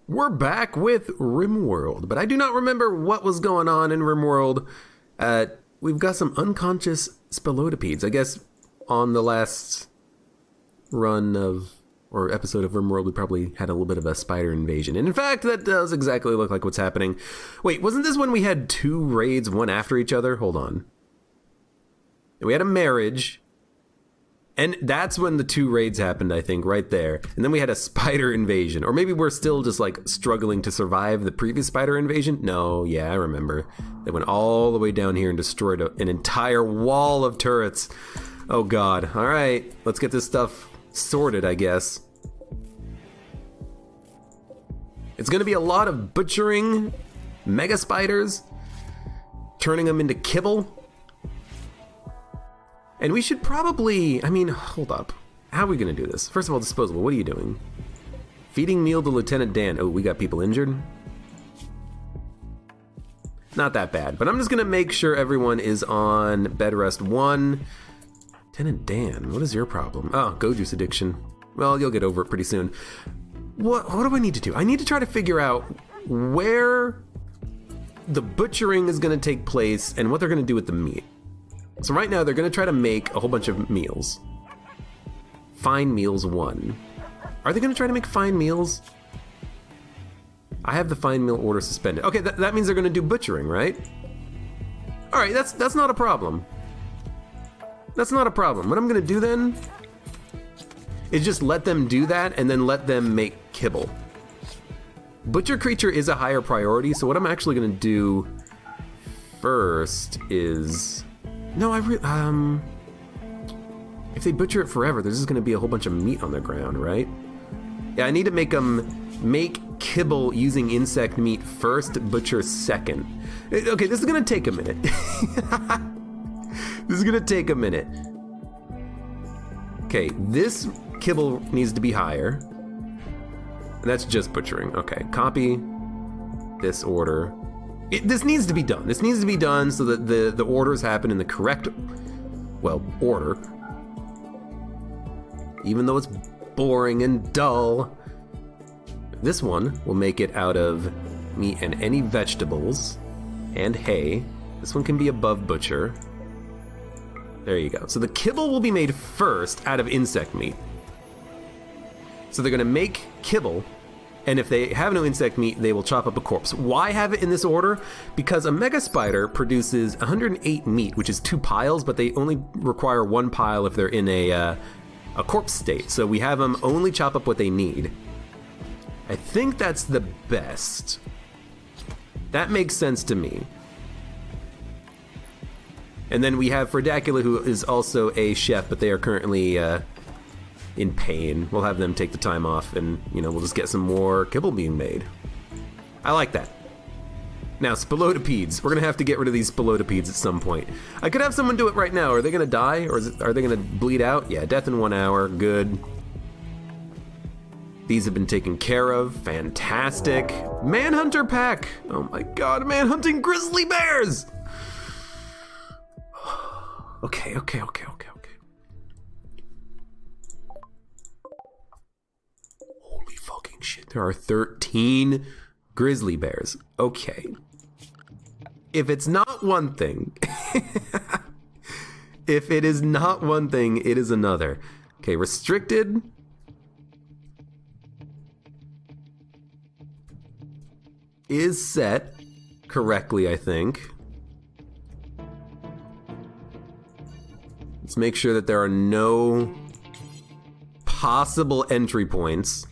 We're back with Rimworld, but I do not remember what was going on in Rimworld. We've got some unconscious spelotopeds. I guess on the last run of, or episode of Rimworld, we probably had a little bit of a spider invasion. And in fact, that does exactly look like what's happening. Wait, wasn't this when we had two raids, one after each other? Hold on. We had a marriage. And that's when the two raids happened, I think, right there. And then we had a spider invasion. Or maybe we're still just, like, struggling to survive the previous spider invasion? No, yeah, I remember. They went all the way down here and destroyed an entire wall of turrets. Oh, God. All right, let's get this stuff sorted, I guess. It's going to be a lot of butchering mega spiders, turning them into kibble. And we should probably, I mean, hold up. How are we going to do this? First of all, disposable. What are you doing? Feeding meal to Lieutenant Dan. Oh, we got people injured? Not that bad, but I'm just going to make sure everyone is on bed rest 1. Lieutenant Dan, what is your problem? Oh, go juice addiction. Well, you'll get over it pretty soon. What do I need to do? I need to try to figure out where the butchering is going to take place and what they're going to do with the meat. So right now they're going to try to make a whole bunch of meals. Fine meals 1. Are they going to try to make fine meals? I have the fine meal order suspended. Okay, that means they're going to do butchering, right? All right, that's not a problem. That's not a problem. What I'm going to do then is just let them do that and then let them make kibble. Butcher creature is a higher priority, so what I'm actually going to do first is... No, if they butcher it forever, there's just going to be a whole bunch of meat on the ground, right? Yeah, I need to make them make kibble using insect meat first, butcher second. Okay, this is going to take a minute. This is going to take a minute. Okay, this kibble needs to be higher. And that's just butchering. Okay, copy this order. This needs to be done. This needs to be done so that the orders happen in the correct, well, order. Even though it's boring and dull. This one will make it out of meat and any vegetables and hay. This one can be above butcher. There you go. So the kibble will be made first out of insect meat. So they're gonna make kibble, and if they have no insect meat, they will chop up a corpse. Why have it in this order? Because a mega spider produces 108 meat, which is 2 piles, but they only require 1 pile if they're in a corpse state. So we have them only chop up what they need. I think that's the best. That makes sense to me. And then we have Fredacula, who is also a chef, but they are currently in pain. We'll have them take the time off, and we'll just get some more kibble being made. I like that. Now, spelotopeds. We're gonna have to get rid of these spelotopeds at some point. I could have someone do it right now. Are they gonna die, or are they gonna bleed out? Yeah, death in 1 hour. Good. These have been taken care of. Fantastic. Manhunter pack. Oh my god, manhunting grizzly bears! Okay. Holy fucking shit, there are 13 grizzly bears. Okay. If it's not one thing, if it is not one thing, it is another. Okay, restricted. Is set correctly, I think. Let's make sure that there are no possible entry points.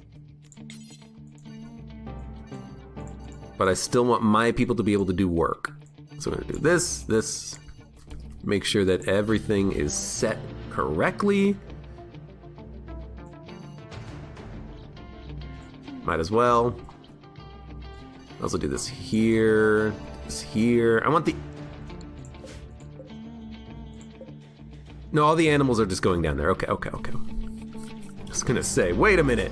But I still want my people to be able to do work. So I'm gonna do this. Make sure that everything is set correctly. Might as well. Also do this here, this here. I want the... No, all the animals are just going down there. Okay. I was gonna say, wait a minute.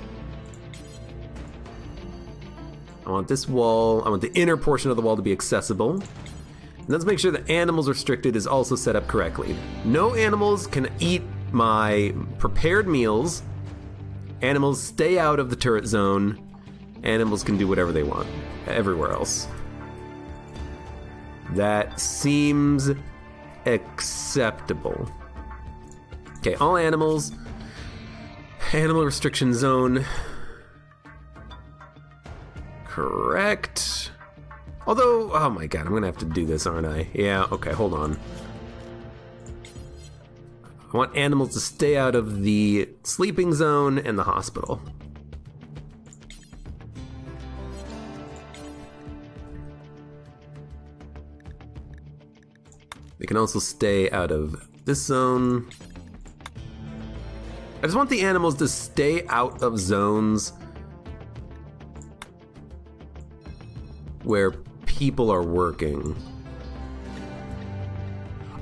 I want this wall, I want the inner portion of the wall to be accessible. And let's make sure the animals restricted is also set up correctly. No animals can eat my prepared meals. Animals stay out of the turret zone. Animals can do whatever they want everywhere else. That seems acceptable. Okay, all animals. Animal restriction zone. Correct. Although, oh my god, I'm gonna have to do this, aren't I? Yeah, okay, hold on. I want animals to stay out of the sleeping zone and the hospital. They can also stay out of this zone. I just want the animals to stay out of zones where people are working.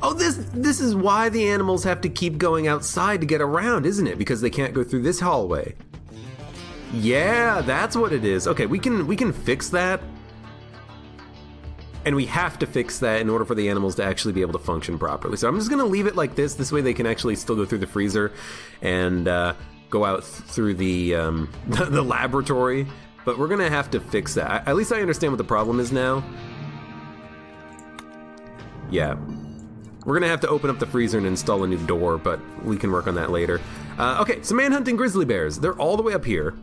Oh, this is why the animals have to keep going outside to get around, isn't it? Because they can't go through this hallway. Yeah, that's what it is. Okay, we can fix that. And we have to fix that in order for the animals to actually be able to function properly. So I'm just gonna leave it like this. This way they can actually still go through the freezer and go out through the the laboratory. But we're gonna have to fix that. At least I understand what the problem is now. Yeah. We're gonna have to open up the freezer and install a new door, but we can work on that later. Okay, so manhunting grizzly bears. They're all the way up here.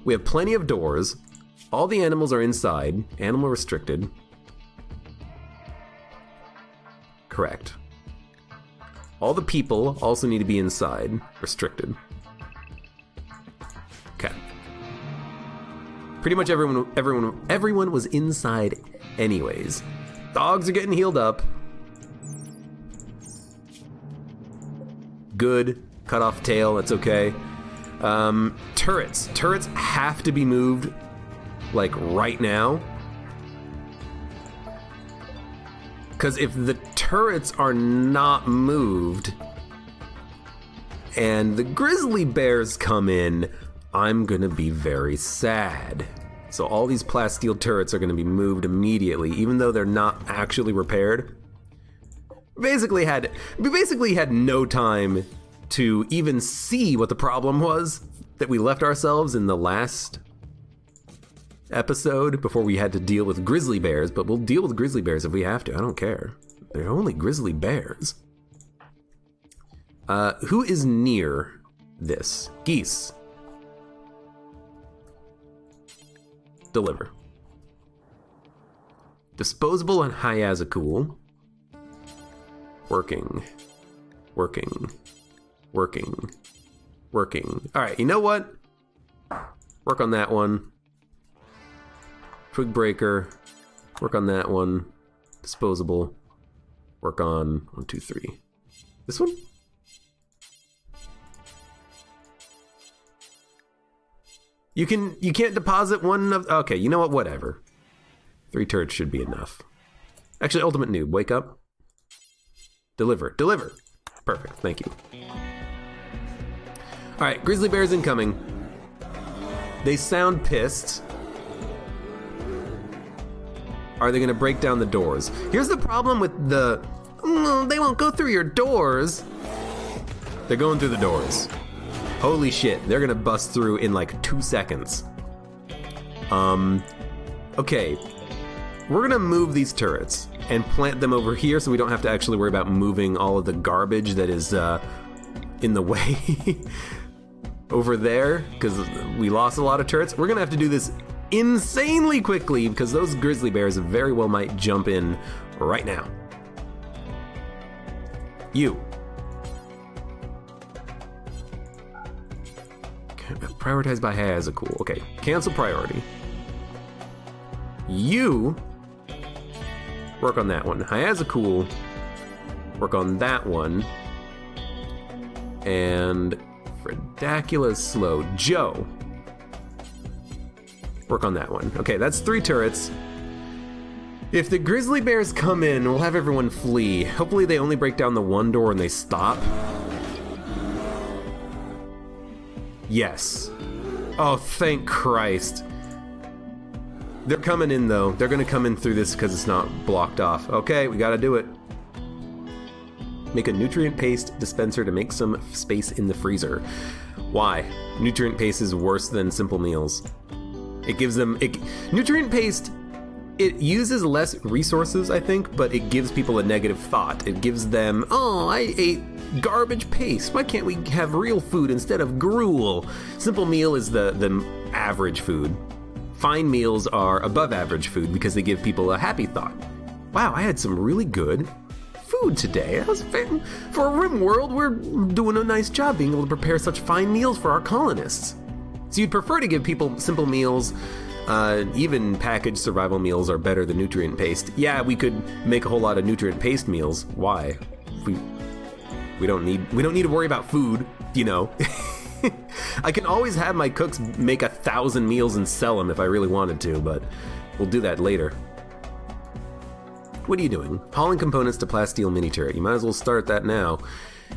We have plenty of doors. All the animals are inside. Animal restricted. Correct. All the people also need to be inside. Restricted. Okay. Pretty much everyone was inside anyways. Dogs are getting healed up. Good. Cut off tail, that's okay. Turrets. Turrets have to be moved, like, right now. Because if the turrets are not moved and the grizzly bears come in, I'm gonna be very sad. So all these plasteel turrets are gonna be moved immediately, even though they're not actually repaired. We basically had no time to even see what the problem was that we left ourselves in the last episode before we had to deal with grizzly bears, but we'll deal with grizzly bears if we have to. I don't care. They're only grizzly bears. Who is near this? Geese. Deliver. Disposable and Hyazacool. Working. Working. Working. Working. Alright, you know what? Work on that one. Twig breaker. Work on that one. Disposable. Work on 1, 2, 3. This one? You can't deposit one of, okay, you know what, whatever. 3 turrets should be enough. Actually, ultimate noob, wake up. Deliver, deliver. Perfect, thank you. All right, grizzly bears incoming. They sound pissed. Are they gonna break down the doors? Here's the problem with the, they won't go through your doors. They're going through the doors. Holy shit, they're gonna bust through in like 2 seconds. Okay, we're gonna move these turrets and plant them over here so we don't have to actually worry about moving all of the garbage that is in the way over there, because we lost a lot of turrets. We're gonna have to do this insanely quickly because those grizzly bears very well might jump in right now. You. Prioritized by Hyazacool. Okay, cancel priority. You work on that one. Hyazacool, work on that one. And Fredacula is slow. Joe, work on that one. Okay, that's 3 turrets. If the grizzly bears come in, we'll have everyone flee. Hopefully they only break down the one door and they stop. Yes. Oh, thank Christ. They're coming in though. They're gonna come in through this because it's not blocked off. Okay, we gotta do it. Make a nutrient paste dispenser to make some space in the freezer. Why? Nutrient paste is worse than simple meals. It gives them... nutrient paste, it uses less resources, I think, but it gives people a negative thought. It gives them, oh, I ate garbage paste. Why can't we have real food instead of gruel? Simple meal is the average food. Fine meals are above average food because they give people a happy thought. Wow, I had some really good food today. For a Rimworld, we're doing a nice job being able to prepare such fine meals for our colonists. So you'd prefer to give people simple meals. Even packaged survival meals are better than nutrient paste. Yeah, we could make a whole lot of nutrient paste meals. Why? We don't need to worry about food, you know. I can always have my cooks make 1,000 meals and sell them if I really wanted to, but we'll do that later. What are you doing? Hauling components to plasteel mini turret. You might as well start that now.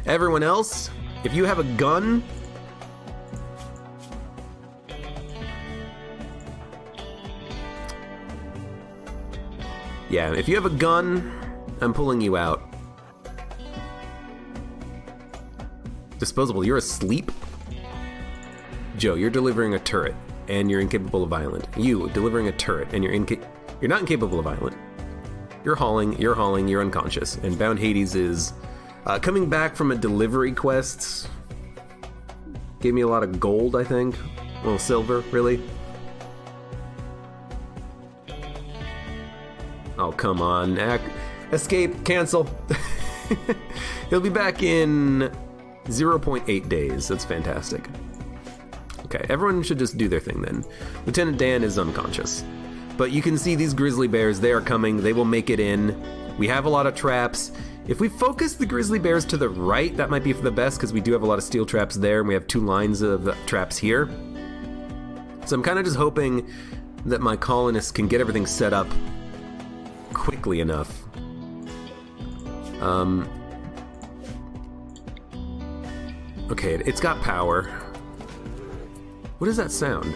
Everyone else, if you have a gun, yeah, if you have a gun, I'm pulling you out. Disposable, you're asleep? Joe, you're delivering a turret, and you're incapable of violent. You, delivering a turret, and you're not incapable of violent. You're hauling, you're unconscious. And Bound Hades is coming back from a delivery quest. Gave me a lot of gold, I think. Well, silver, really. Oh, come on. Escape, cancel. He'll be back in 0.8 days. That's fantastic. Okay, everyone should just do their thing then. Lieutenant Dan is unconscious. But you can see these grizzly bears, they are coming. They will make it in. We have a lot of traps. If we focus the grizzly bears to the right, that might be for the best because we do have a lot of steel traps there and we have 2 lines of traps here. So I'm kind of just hoping that my colonists can get everything set up quickly enough. Okay, it's got power. What does that sound?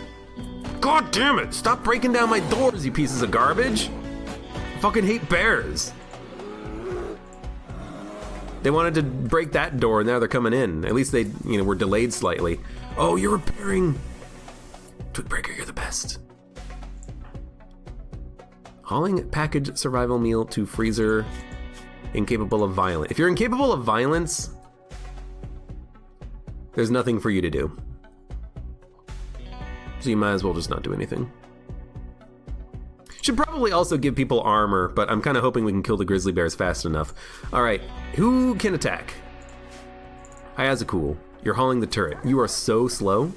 God damn it! Stop breaking down my doors, you pieces of garbage! I fucking hate bears. They wanted to break that door, and now they're coming in. At least they, were delayed slightly. Oh, you're repairing. Twitbreaker, you're the best. Hauling package survival meal to freezer. Incapable of violence. If you're incapable of violence, there's nothing for you to do. So you might as well just not do anything. Should probably also give people armor, but I'm kind of hoping we can kill the grizzly bears fast enough. Alright, who can attack? Hayazakul, you're hauling the turret. You are so slow.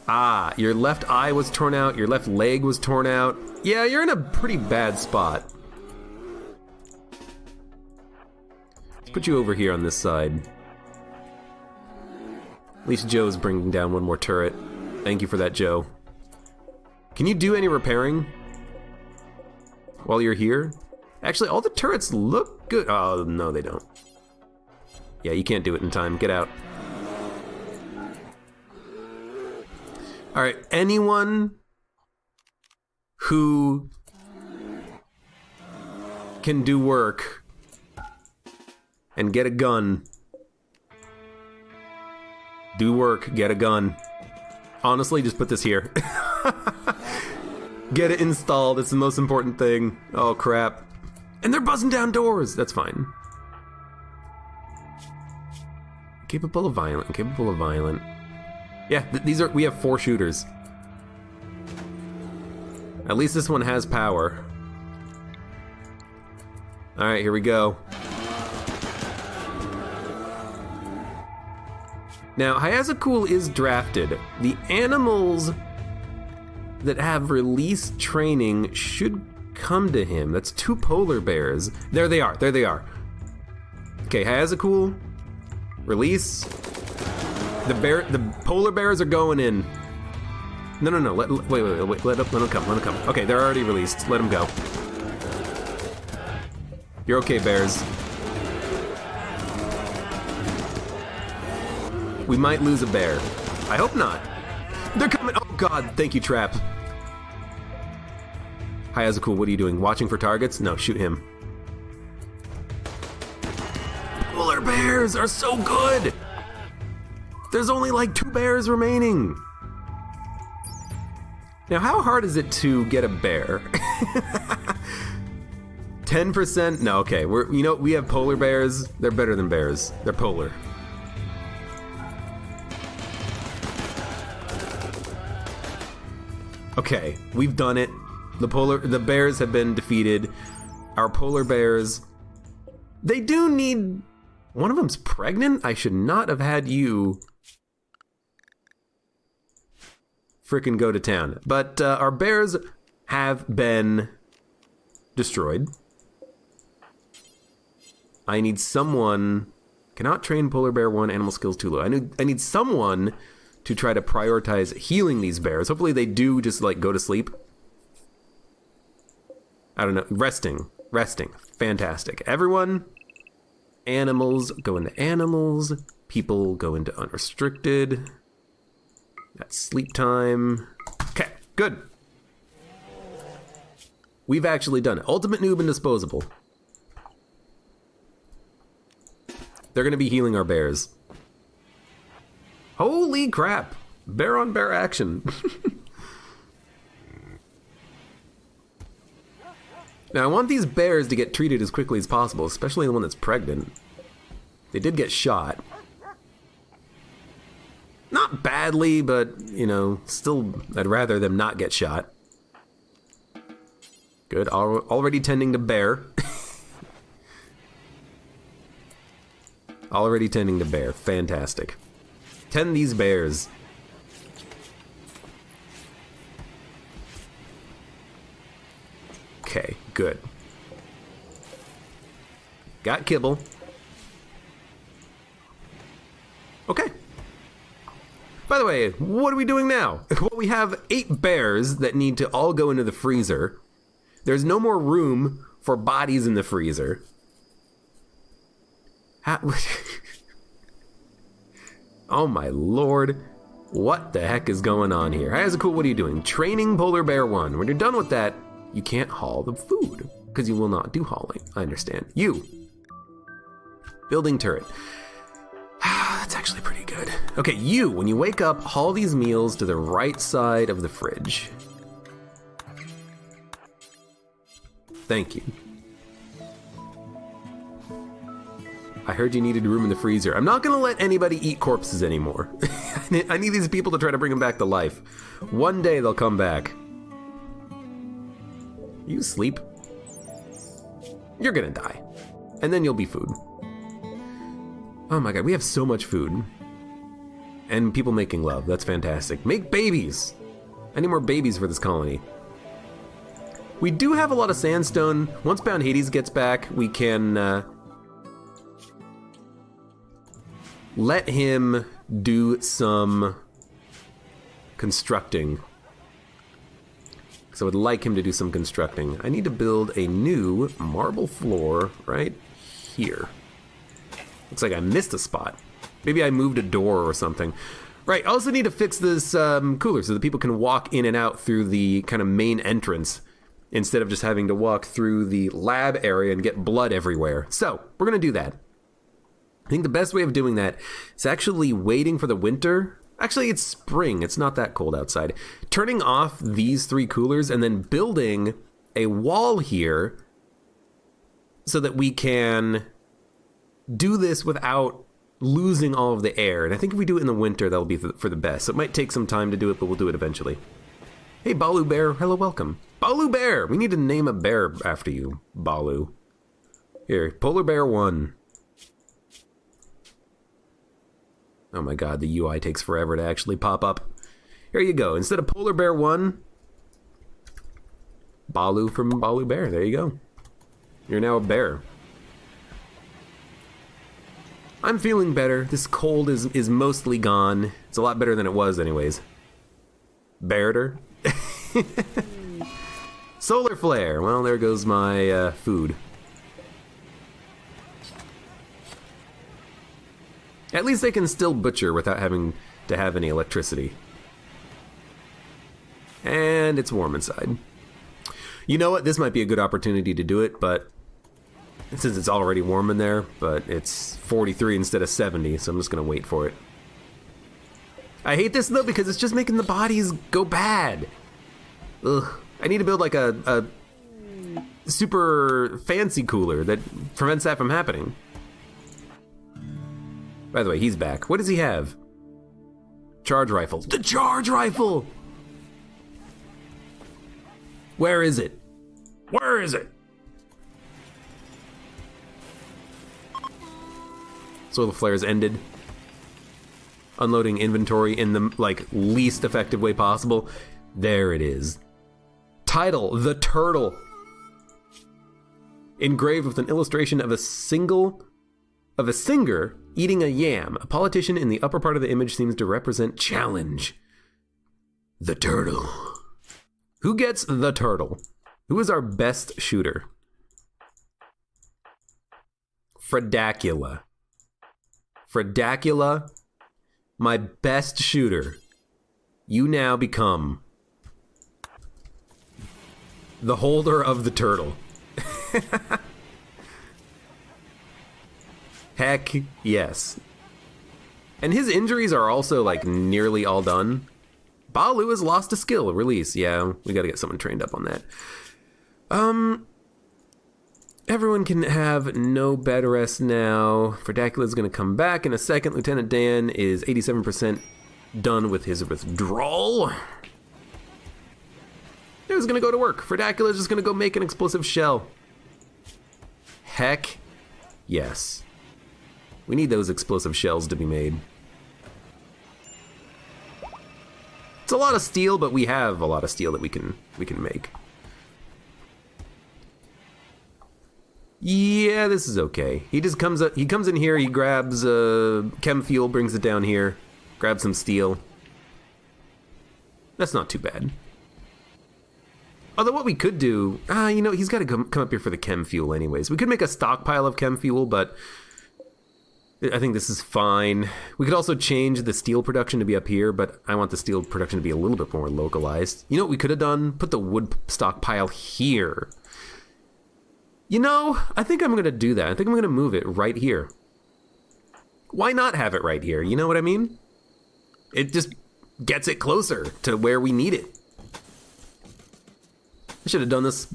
Ah, your left eye was torn out, your left leg was torn out. Yeah, you're in a pretty bad spot. Let's put you over here on this side. At least Joe's bringing down one more turret. Thank you for that, Joe. Can you do any repairing while you're here? Actually, all the turrets look good. Oh, no, they don't. Yeah, you can't do it in time. Get out. All right, anyone who can do work and get a gun. Do work, get a gun. Honestly, just put this here. Get it installed, it's the most important thing. Oh crap. And they're buzzing down doors! That's fine. Capable of violent, capable of violent. Yeah, we have 4 shooters. At least this one has power. Alright, here we go. Now, Hayazakul is drafted. The animals that have release training should come to him. That's 2 polar bears. There they are, there they are. Okay, Hayazakul, release. The polar bears are going in. No, wait, let them come. Okay, they're already released, let them go. You're okay, bears. We might lose a bear. I hope not. They're coming. Oh god, thank you, Trap. Hayazakul, what are you doing? Watching for targets? No, shoot him. Polar bears are so good! There's only like 2 bears remaining. Now, how hard is it to get a bear? 10%? No, okay. We have polar bears. They're better than bears. They're polar. Okay, we've done it. The bears have been defeated. Our polar bears, they do need... One of them's pregnant? I should not have had you frickin' go to town. But our bears have been destroyed. I need someone... Cannot train polar bear 1, animal skills too low. I need someone to try to prioritize healing these bears. Hopefully they do just like go to sleep. I don't know. Resting. Fantastic. Everyone, animals go into animals. People go into unrestricted. That's sleep time. Okay, good. We've actually done it. Ultimate noob and disposable. They're going to be healing our bears. Holy crap. Bear on bear action. Now, I want these bears to get treated as quickly as possible, especially the one that's pregnant. They did get shot. Not badly, but, you know, still, I'd rather them not get shot. Good. Already tending to bear. Already tending to bear. Fantastic. Tend these bears. Okay, good. Got kibble. Okay. By the way, what are we doing now? Well, we have 8 bears that need to all go into the freezer. There's no more room for bodies in the freezer. Oh my lord. What the heck is going on here? Hi, Cool, what are you doing? Training polar bear 1. When you're done with that, you can't haul the food, because you will not do hauling. I understand. You. Building turret. That's actually pretty good. Okay, you, when you wake up, haul these meals to the right side of the fridge. Thank you. I heard you needed room in the freezer. I'm not gonna let anybody eat corpses anymore. I need these people to try to bring them back to life. One day they'll come back. You sleep. You're gonna die. And then you'll be food. Oh my god, we have so much food. And people making love, that's fantastic. Make babies! I need more babies for this colony. We do have a lot of sandstone. Once Bound Hades gets back, we can let him do some constructing. So I would like him to do some constructing. I need to build a new marble floor right here. Looks like I missed a spot. Maybe I moved a door or something. Right, I also need to fix this cooler so that people can walk in and out through the kind of main entrance instead of just having to walk through the lab area and get blood everywhere. So, we're gonna do that. I think the best way of doing that is actually waiting for the winter. Actually, it's spring. It's not that cold outside. Turning off these 3 coolers and then building a wall here so that we can do this without losing all of the air. And I think if we do it in the winter, that'll be for the best. So it might take some time to do it, but we'll do it eventually. Hey, Balu Bear. Hello, welcome. Balu Bear! We need to name a bear after you, Balu. Here, Polar Bear 1. Oh my god, the UI takes forever to actually pop up. Here you go. Instead of Polar Bear 1, Balu from Balu Bear. There you go. You're now a bear. I'm feeling better. This cold is mostly gone. It's a lot better than it was anyways. Bearder. Solar flare. Well, there goes my food. At least they can still butcher without having to have any electricity. And it's warm inside. You know what? This might be a good opportunity to do it, but since it's already warm in there, but it's 43 instead of 70, so I'm just gonna wait for it. I hate this though because it's just making the bodies go bad. Ugh. I need to build like a super fancy cooler that prevents that from happening. By the way, he's back. What does he have? Charge rifle. The charge rifle! Where is it? Where is it? So the flares ended. Unloading inventory in the least effective way possible. There it is. Title: The Turtle. Engraved with an illustration of a singer eating a yam. A politician in the upper part of the image seems to represent challenge. The turtle. Who gets the turtle? Who is our best shooter? Fredacula. Fredacula, my best shooter. You now become the holder of the turtle. Heck yes. And his injuries are also nearly all done. Balu has lost a skill release. Yeah, we gotta get someone trained up on that. Everyone can have no bed rest now. Fredacula's gonna come back in a second. Lieutenant Dan is 87% done with his withdrawal. He was gonna go to work. Fredacula's just gonna go make an explosive shell. Heck yes. We need those explosive shells to be made. It's a lot of steel, but we have a lot of steel that we can make. Yeah, this is okay. He just comes up. He comes in here. He grabs chem fuel, brings it down here, grabs some steel. That's not too bad. Although what we could do, he's got to come up here for the chem fuel anyways. We could make a stockpile of chem fuel, but I think this is fine. We could also change the steel production to be up here, but I want the steel production to be a little bit more localized. You know what we could have done? Put the wood stockpile here. I think I'm going to do that. I think I'm going to move it right here. Why not have it right here? You know what I mean? It just gets it closer to where we need it. I should have done this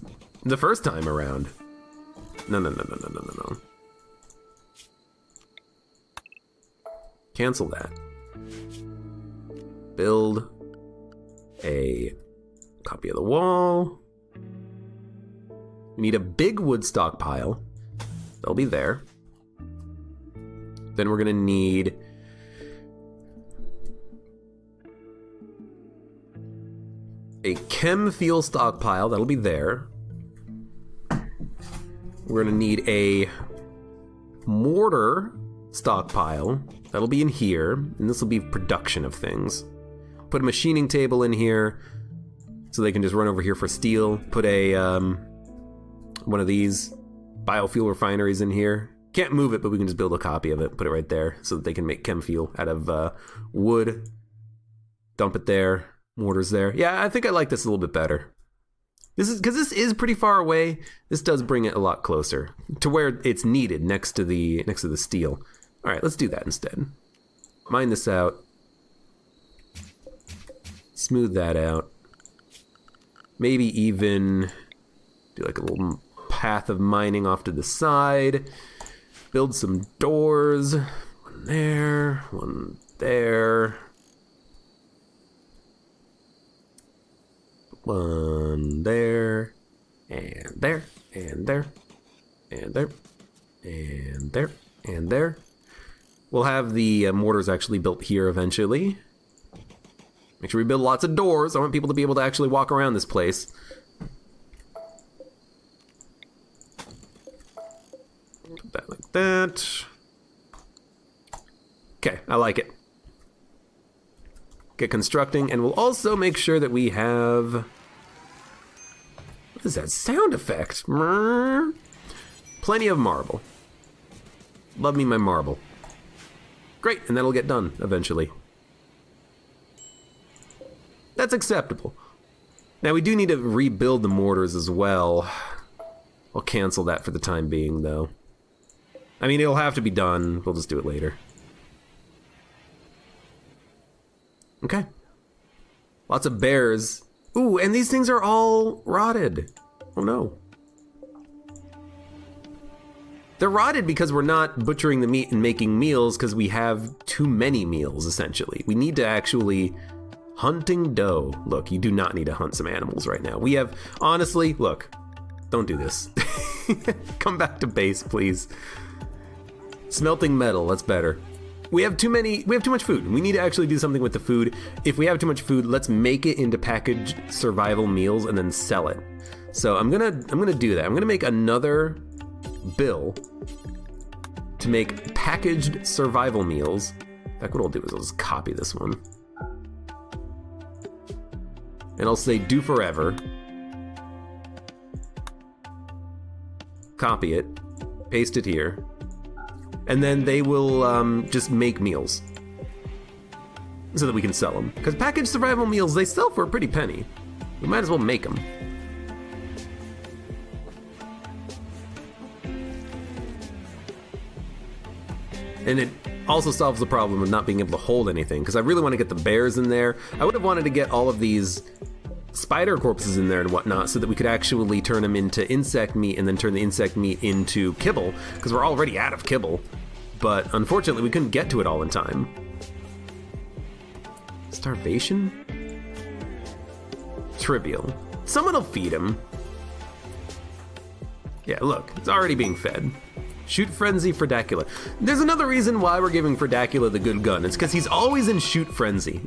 the first time around. No. Cancel that. Build a copy of the wall. We need a big wood stockpile. They'll be there. Then we're gonna need a chem fuel stockpile. That'll be there. We're gonna need a mortar stockpile. That'll be in here, and this will be production of things. Put a machining table in here so they can just run over here for steel. Put a one of these biofuel refineries in here. Can't move it, but we can just build a copy of it, put it right there so that they can make chem fuel out of wood. Dump it there. Mortars there. Yeah, I think I like this a little bit better. This is pretty far away. This does bring it a lot closer to where it's needed next to the steel. All right, let's do that instead. Mine this out. Smooth that out. Maybe even do a little path of mining off to the side. Build some doors. One there, one there. One there, and there, and there, and there, and there, and there. We'll have the mortars actually built here eventually. Make sure we build lots of doors. I want people to be able to actually walk around this place. Put that like that. Okay, I like it. Get constructing, and we'll also make sure that we have... What is that sound effect? Plenty of marble. Love me my marble. Great, and that'll get done eventually. That's acceptable. Now we do need to rebuild the mortars as well. I'll cancel that for the time being, though. I mean, it'll have to be done. We'll just do it later. Okay. Lots of bears Ooh, and these things are all rotted. Oh no. They're rotted because we're not butchering the meat and making meals because we have too many meals, essentially. We need to actually... Hunting doe. Look, you do not need to hunt some animals right now. We have... Honestly, look. Don't do this. Come back to base, please. Smelting metal, that's better. We have too much food. We need to actually do something with the food. If we have too much food, let's make it into packaged survival meals and then sell it. So I'm gonna do that. I'm gonna make another bill to make packaged survival meals. In fact, what I'll do is I'll just copy this one. And I'll say do forever. Copy it, paste it here. And then they will just make meals so that we can sell them. Because packaged survival meals, they sell for a pretty penny. We might as well make them. And it also solves the problem of not being able to hold anything, because I really want to get the bears in there. I would have wanted to get all of these spider corpses in there and whatnot so that we could actually turn them into insect meat and then turn the insect meat into kibble, because we're already out of kibble. But unfortunately, we couldn't get to it all in time. Starvation? Trivial. Someone will feed him. Yeah, look, it's already being fed. Shoot Frenzy for Dracula. There's another reason why we're giving for Dracula the good gun. It's because he's always in Shoot Frenzy.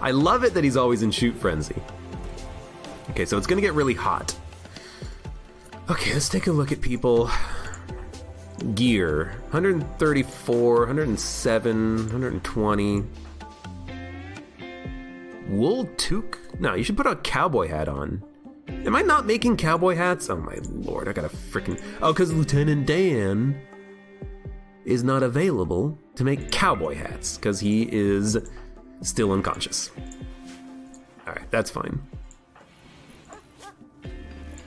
I love it that he's always in Shoot Frenzy. Okay, so it's gonna get really hot. Okay, let's take a look at people. Gear. 134, 107, 120. Wool toque? No, you should put a cowboy hat on. Am I not making cowboy hats? Oh my lord, I gotta freaking... Oh, because Lieutenant Dan is not available to make cowboy hats, because he is still unconscious. Alright, that's fine.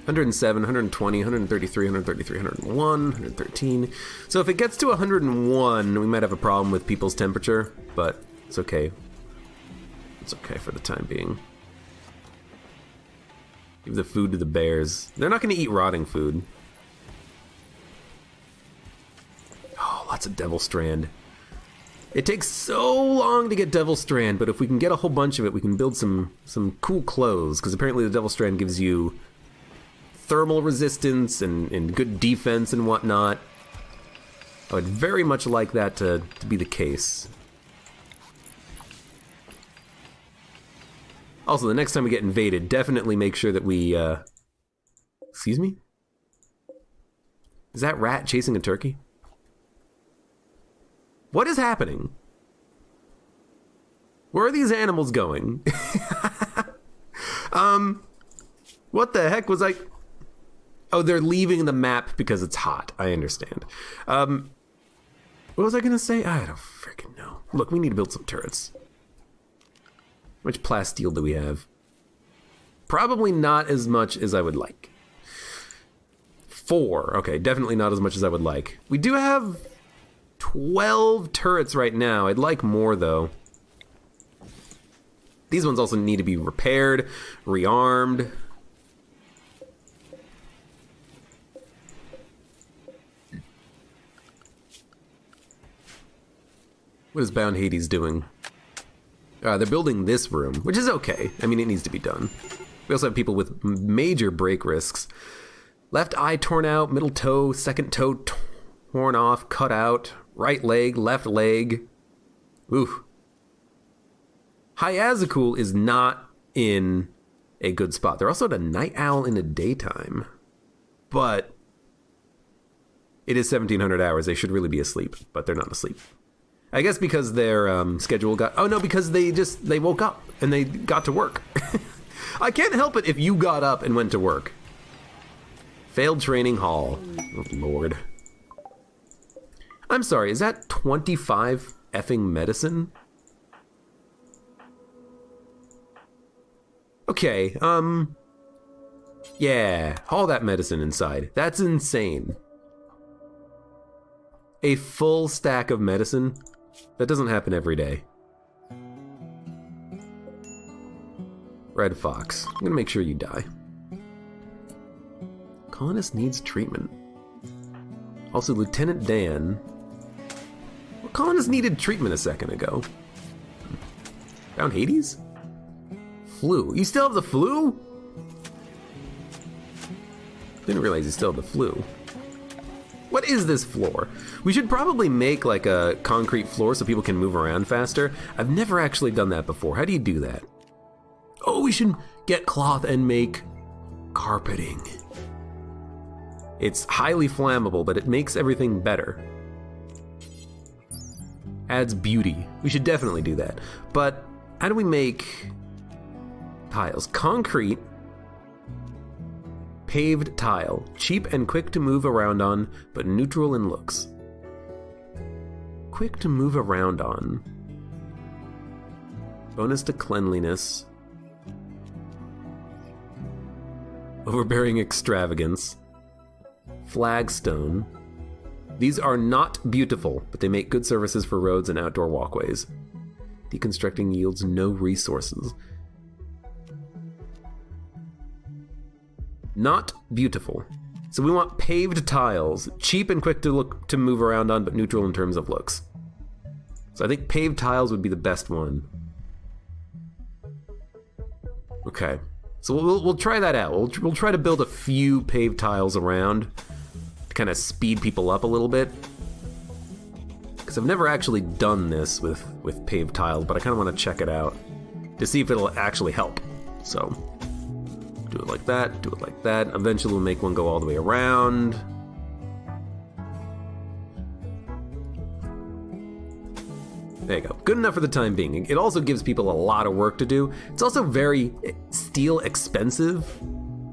107, 120, 133, 133, 101, 113. So if it gets to 101, we might have a problem with people's temperature, but it's okay. It's okay for the time being. Give the food to the bears. They're not going to eat rotting food. Oh, lots of Devil Strand. It takes so long to get Devil Strand, but if we can get a whole bunch of it, we can build some cool clothes, because apparently the Devil Strand gives you thermal resistance and good defense and whatnot. I would very much like that to be the case. Also, the next time we get invaded, definitely make sure that we, excuse me? Is that rat chasing a turkey? What is happening? Where are these animals going? What the heck was I... Oh, they're leaving the map because it's hot. I understand. What was I gonna say? I don't freaking know. Look, we need to build some turrets. How much plasteel do we have? Probably not as much as I would like. 4. Okay, definitely not as much as I would like. We do have 12 turrets right now. I'd like more, though. These ones also need to be repaired, rearmed. What is Bound Hades doing? They're building this room, which is okay. I mean, it needs to be done. We also have people with major break risks. Left eye torn out, middle toe, second toe torn off, cut out, right leg, left leg. Oof. Hyazakul is not in a good spot. They're also at a night owl in the daytime. But it is 1700 hours. They should really be asleep, but they're not asleep. I guess because their schedule got... Oh, no, because they woke up and they got to work. I can't help it if you got up and went to work. Failed training hall. Oh, Lord. I'm sorry, is that 25 effing medicine? Okay, yeah, haul that medicine inside. That's insane. A full stack of medicine? That doesn't happen every day. Red Fox. I'm gonna make sure you die. Colonist needs treatment. Also, Lieutenant Dan. Well, Colonist needed treatment a second ago. Found Hades? Flu. You still have the flu? Didn't realize you still have the flu. What is this floor? We should probably make like a concrete floor so people can move around faster. I've never actually done that before. How do you do that? Oh, we should get cloth and make carpeting. It's highly flammable, but it makes everything better. Adds beauty. We should definitely do that. But how do we make tiles? Concrete, paved tile. Cheap and quick to move around on, but neutral in looks. Quick to move around on. Bonus to cleanliness. Overbearing extravagance. Flagstone. These are not beautiful, but they make good services for roads and outdoor walkways. Deconstructing yields no resources. Not beautiful. So we want paved tiles, cheap and quick to move around on, but neutral in terms of looks. So I think paved tiles would be the best one. Okay, so we'll try that out. We'll try to build a few paved tiles around to kind of speed people up a little bit. Because I've never actually done this with paved tiles, but I kind of want to check it out to see if it'll actually help. So do it like that, do it like that. Eventually we'll make one go all the way around. There you go. Good enough for the time being. It also gives people a lot of work to do. It's also very steel expensive.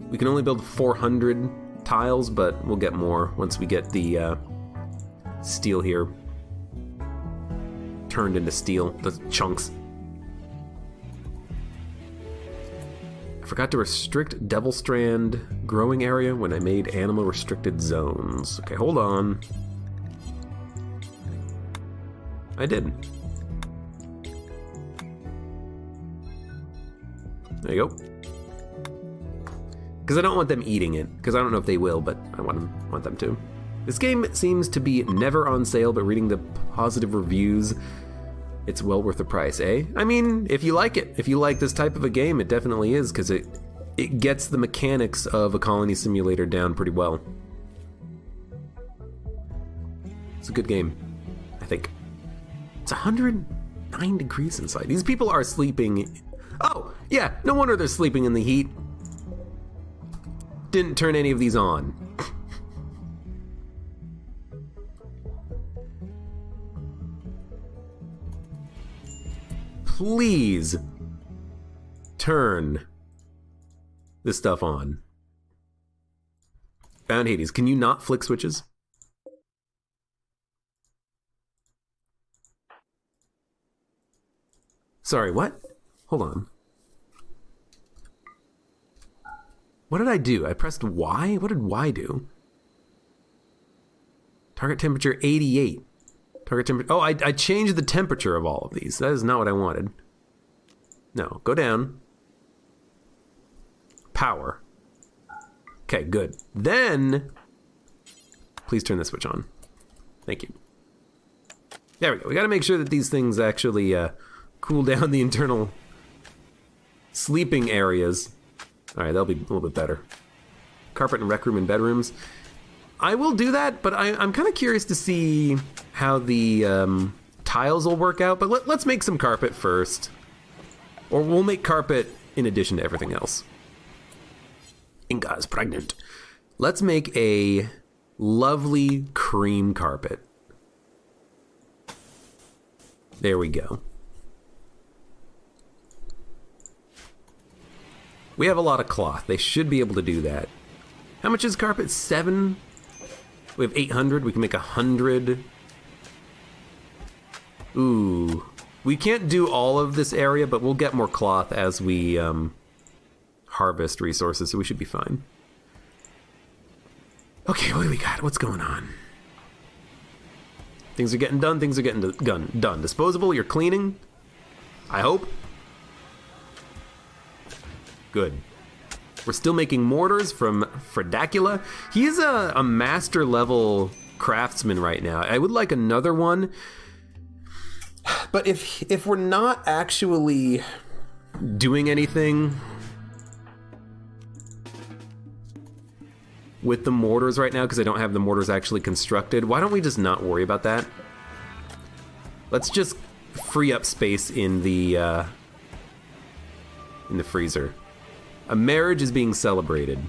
We can only build 400 tiles, but we'll get more once we get the steel here turned into steel, the chunks. I forgot to restrict Devil Strand growing area when I made animal restricted zones. Okay, hold on. I did. There you go. Because I don't want them eating it, because I don't know if they will, but I want them to. This game seems to be never on sale, but reading the positive reviews, it's well worth the price, eh? I mean, if you like it, if you like this type of a game, it definitely is, because it gets the mechanics of a colony simulator down pretty well. It's a good game, I think. It's 109 degrees inside. These people are sleeping. Oh, yeah, no wonder they're sleeping in the heat. Didn't turn any of these on. Please turn this stuff on. Found Hades. Can you not flick switches? Sorry, what? Hold on. What did I do? I pressed Y? What did Y do? Target temperature 88. Target temperature. Oh, I changed the temperature of all of these. That is not what I wanted. No, go down. Power. Okay, good. Then, please turn the switch on. Thank you. There we go. We got to make sure that these things actually cool down the internal sleeping areas. All right, that'll be a little bit better. Carpet and rec room and bedrooms. I will do that, but I'm kind of curious to see how the tiles will work out. But let's make some carpet first. Or we'll make carpet in addition to everything else. Inga is pregnant. Let's make a lovely cream carpet. There we go. We have a lot of cloth. They should be able to do that. How much is carpet? 7? We have 800. We can make 100. Ooh. We can't do all of this area, but we'll get more cloth as we harvest resources, so we should be fine. Okay, what do we got? What's going on? Things are getting done. Things are getting done. Disposable, you're cleaning. I hope. Good. We're still making mortars from Fredacula. He's a master level craftsman right now. I would like another one. But if we're not actually doing anything with the mortars right now, because I don't have the mortars actually constructed, why don't we just not worry about that? Let's just free up space in the freezer. A marriage is being celebrated.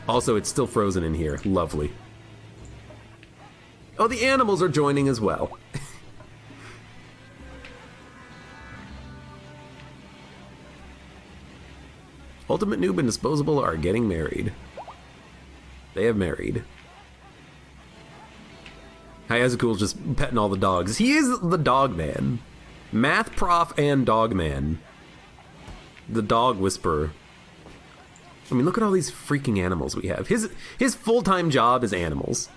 Also, it's still frozen in here. Lovely. Oh, the animals are joining as well. Ultimate Noob and Disposable are getting married. They have married. Hayazukul's just petting all the dogs. He is the dog man. Math prof and dog man. The dog whisperer. I mean, look at all these freaking animals we have. His full-time job is animals.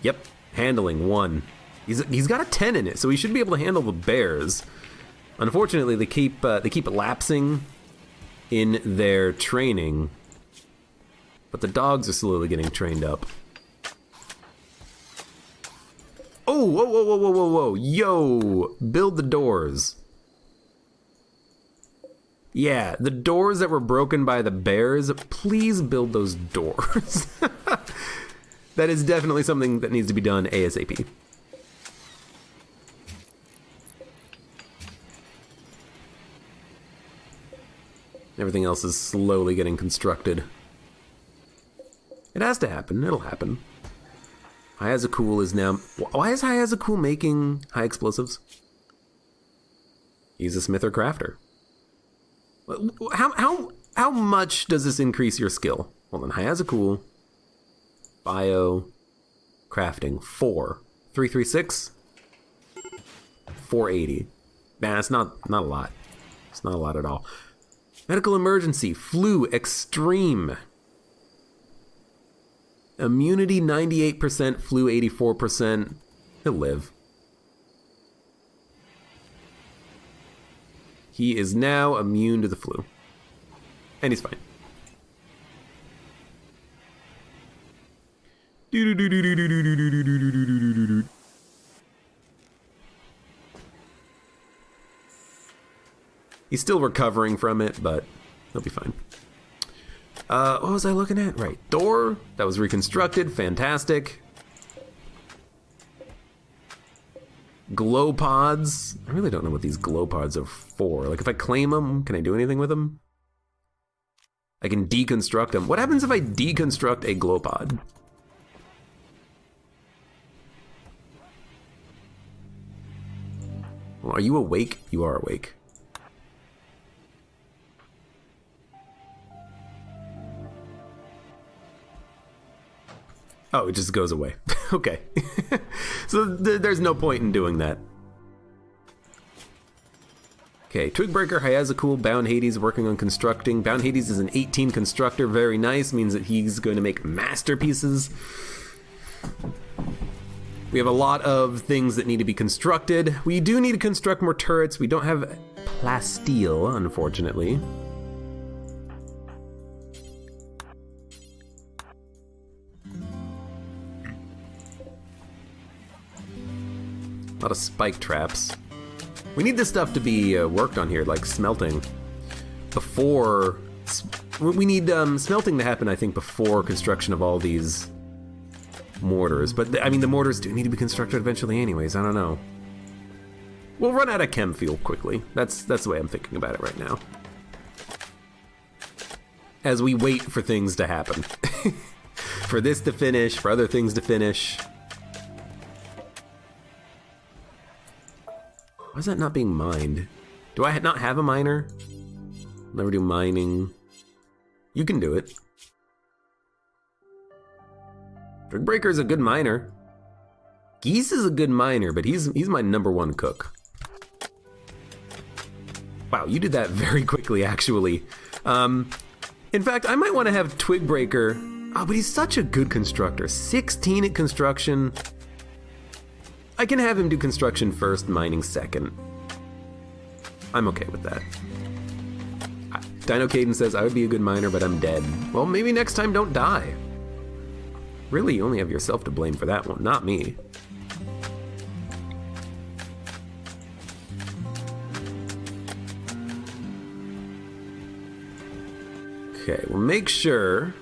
Yep, handling 1. He's got a 10 in it, so he should be able to handle the bears. Unfortunately, they keep lapsing in their training, but the dogs are slowly getting trained up. Oh, whoa, whoa, whoa, whoa, whoa, whoa. Yo, build the doors. Yeah, the doors that were broken by the bears, please build those doors. That is definitely something that needs to be done ASAP. Everything else is slowly getting constructed. It has to happen. It'll happen. Hayazakul is now... Why is Hayazakul making high explosives? He's a smith or crafter. How much does this increase your skill? Hold on. Hayazakul. Bio. Crafting. 4. 336. 480. Man, it's not a lot. It's not a lot at all. Medical emergency. Flu extreme. Immunity 98%, flu 84%. He'll live. He is now immune to the flu. And he's fine. He's still recovering from it, but he'll be fine. What was I looking at? Right, door that was reconstructed, fantastic. Glow pods. I really don't know what these glow pods are for. Like, if I claim them, can I do anything with them? I can deconstruct them. What happens if I deconstruct a glow pod? Well, are you awake? You are awake. Oh, it just goes away. Okay. So there's no point in doing that. Okay, Twigbreaker, Hayazakul, Bound Hades working on constructing. Bound Hades is an 18 constructor, very nice, means that he's going to make masterpieces. We have a lot of things that need to be constructed. We do need to construct more turrets. We don't have plasteel, unfortunately. A lot of spike traps. We need this stuff to be worked on here, like smelting. Before... We need smelting to happen, I think, before construction of all these mortars. But, I mean, the mortars do need to be constructed eventually anyways. I don't know. We'll run out of chem fuel quickly. That's the way I'm thinking about it right now. As we wait for things to happen. For this to finish, for other things to finish. Why is that not being mined? Do I not have a miner? Never do mining. You can do it. Twigbreaker's a good miner. Geese is a good miner, but he's my #1 cook. Wow, you did that very quickly, actually. In fact, I might want to have Twigbreaker. Oh, but he's such a good constructor. 16 at construction. I can have him do construction first, mining second. I'm okay with that. Dino Caden says, I would be a good miner, but I'm dead. Well, maybe next time don't die. Really, you only have yourself to blame for that one, not me. Okay, we'll make sure...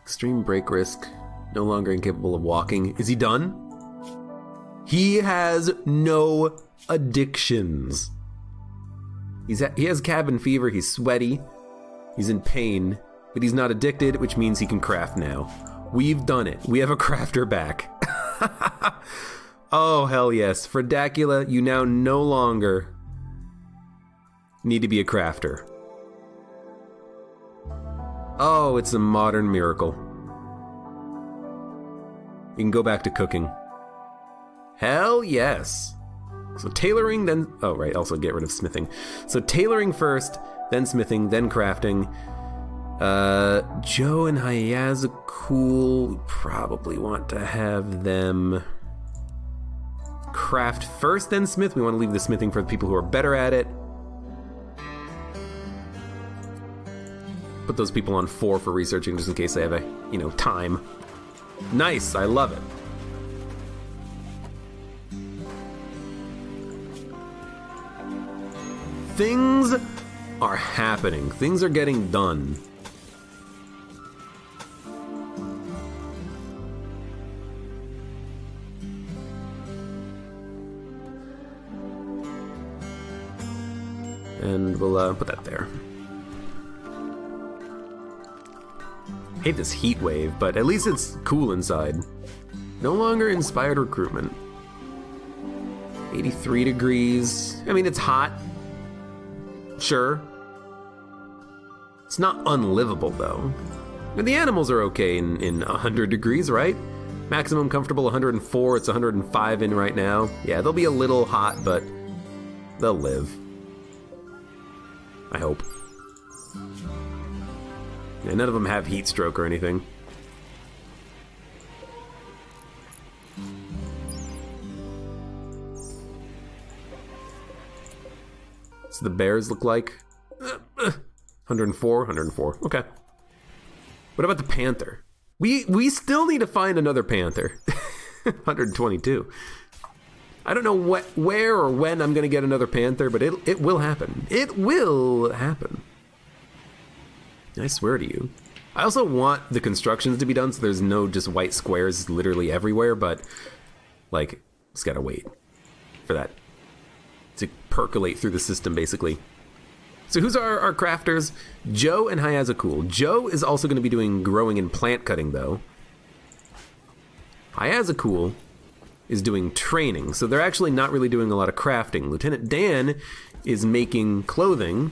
Extreme break risk, no longer incapable of walking. Is he done? He has no addictions. He has cabin fever, he's sweaty, he's in pain, but he's not addicted, which means he can craft now. We've done it. We have a crafter back. Oh, hell yes. For Dacula, you now no longer need to be a crafter. Oh, it's a modern miracle. You can go back to cooking. Hell yes. So tailoring, then... Oh, right, also get rid of smithing. So tailoring first, then smithing, then crafting. Joe and Hayazakul probably want to have them craft first, then smith. We want to leave the smithing for the people who are better at it. Put those people on 4 for researching just in case they have time. Nice, I love it. Things are happening. Things are getting done. And we'll put that there. Hate this heat wave, but at least it's cool inside. No longer inspired recruitment. 83 degrees. I mean, it's hot. Sure. It's not unlivable, though. And the animals are okay in 100 degrees, right? Maximum comfortable 104. It's 105 in right now. Yeah, they'll be a little hot, but they'll live. I hope. Yeah, none of them have heat stroke or anything. So the bears look like 104, 104. Okay. What about the panther? We still need to find another panther. 122. I don't know where or when I'm gonna get another panther, but it will happen. It will happen. I swear to you. I also want the constructions to be done so there's no just white squares literally everywhere, but like, just gotta wait for that to percolate through the system, basically. So who's our crafters? Joe and Hayazakul. Joe is also going to be doing growing and plant cutting, though. Hayazakul is doing training, so they're actually not really doing a lot of crafting. Lieutenant Dan is making clothing,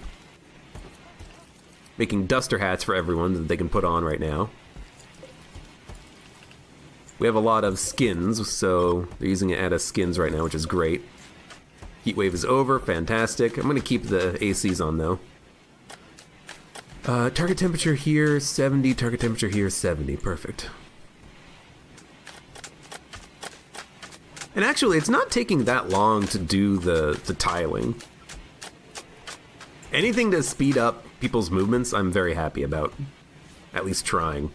making duster hats for everyone that they can put on right now. We have a lot of skins, so they're using it as skins right now, which is great. Heat wave is over, fantastic. I'm going to keep the ACs on, though. Target temperature here, 70. Target temperature here, 70. Perfect. And actually, it's not taking that long to do the tiling. Anything to speed up people's movements, I'm very happy about. At least trying.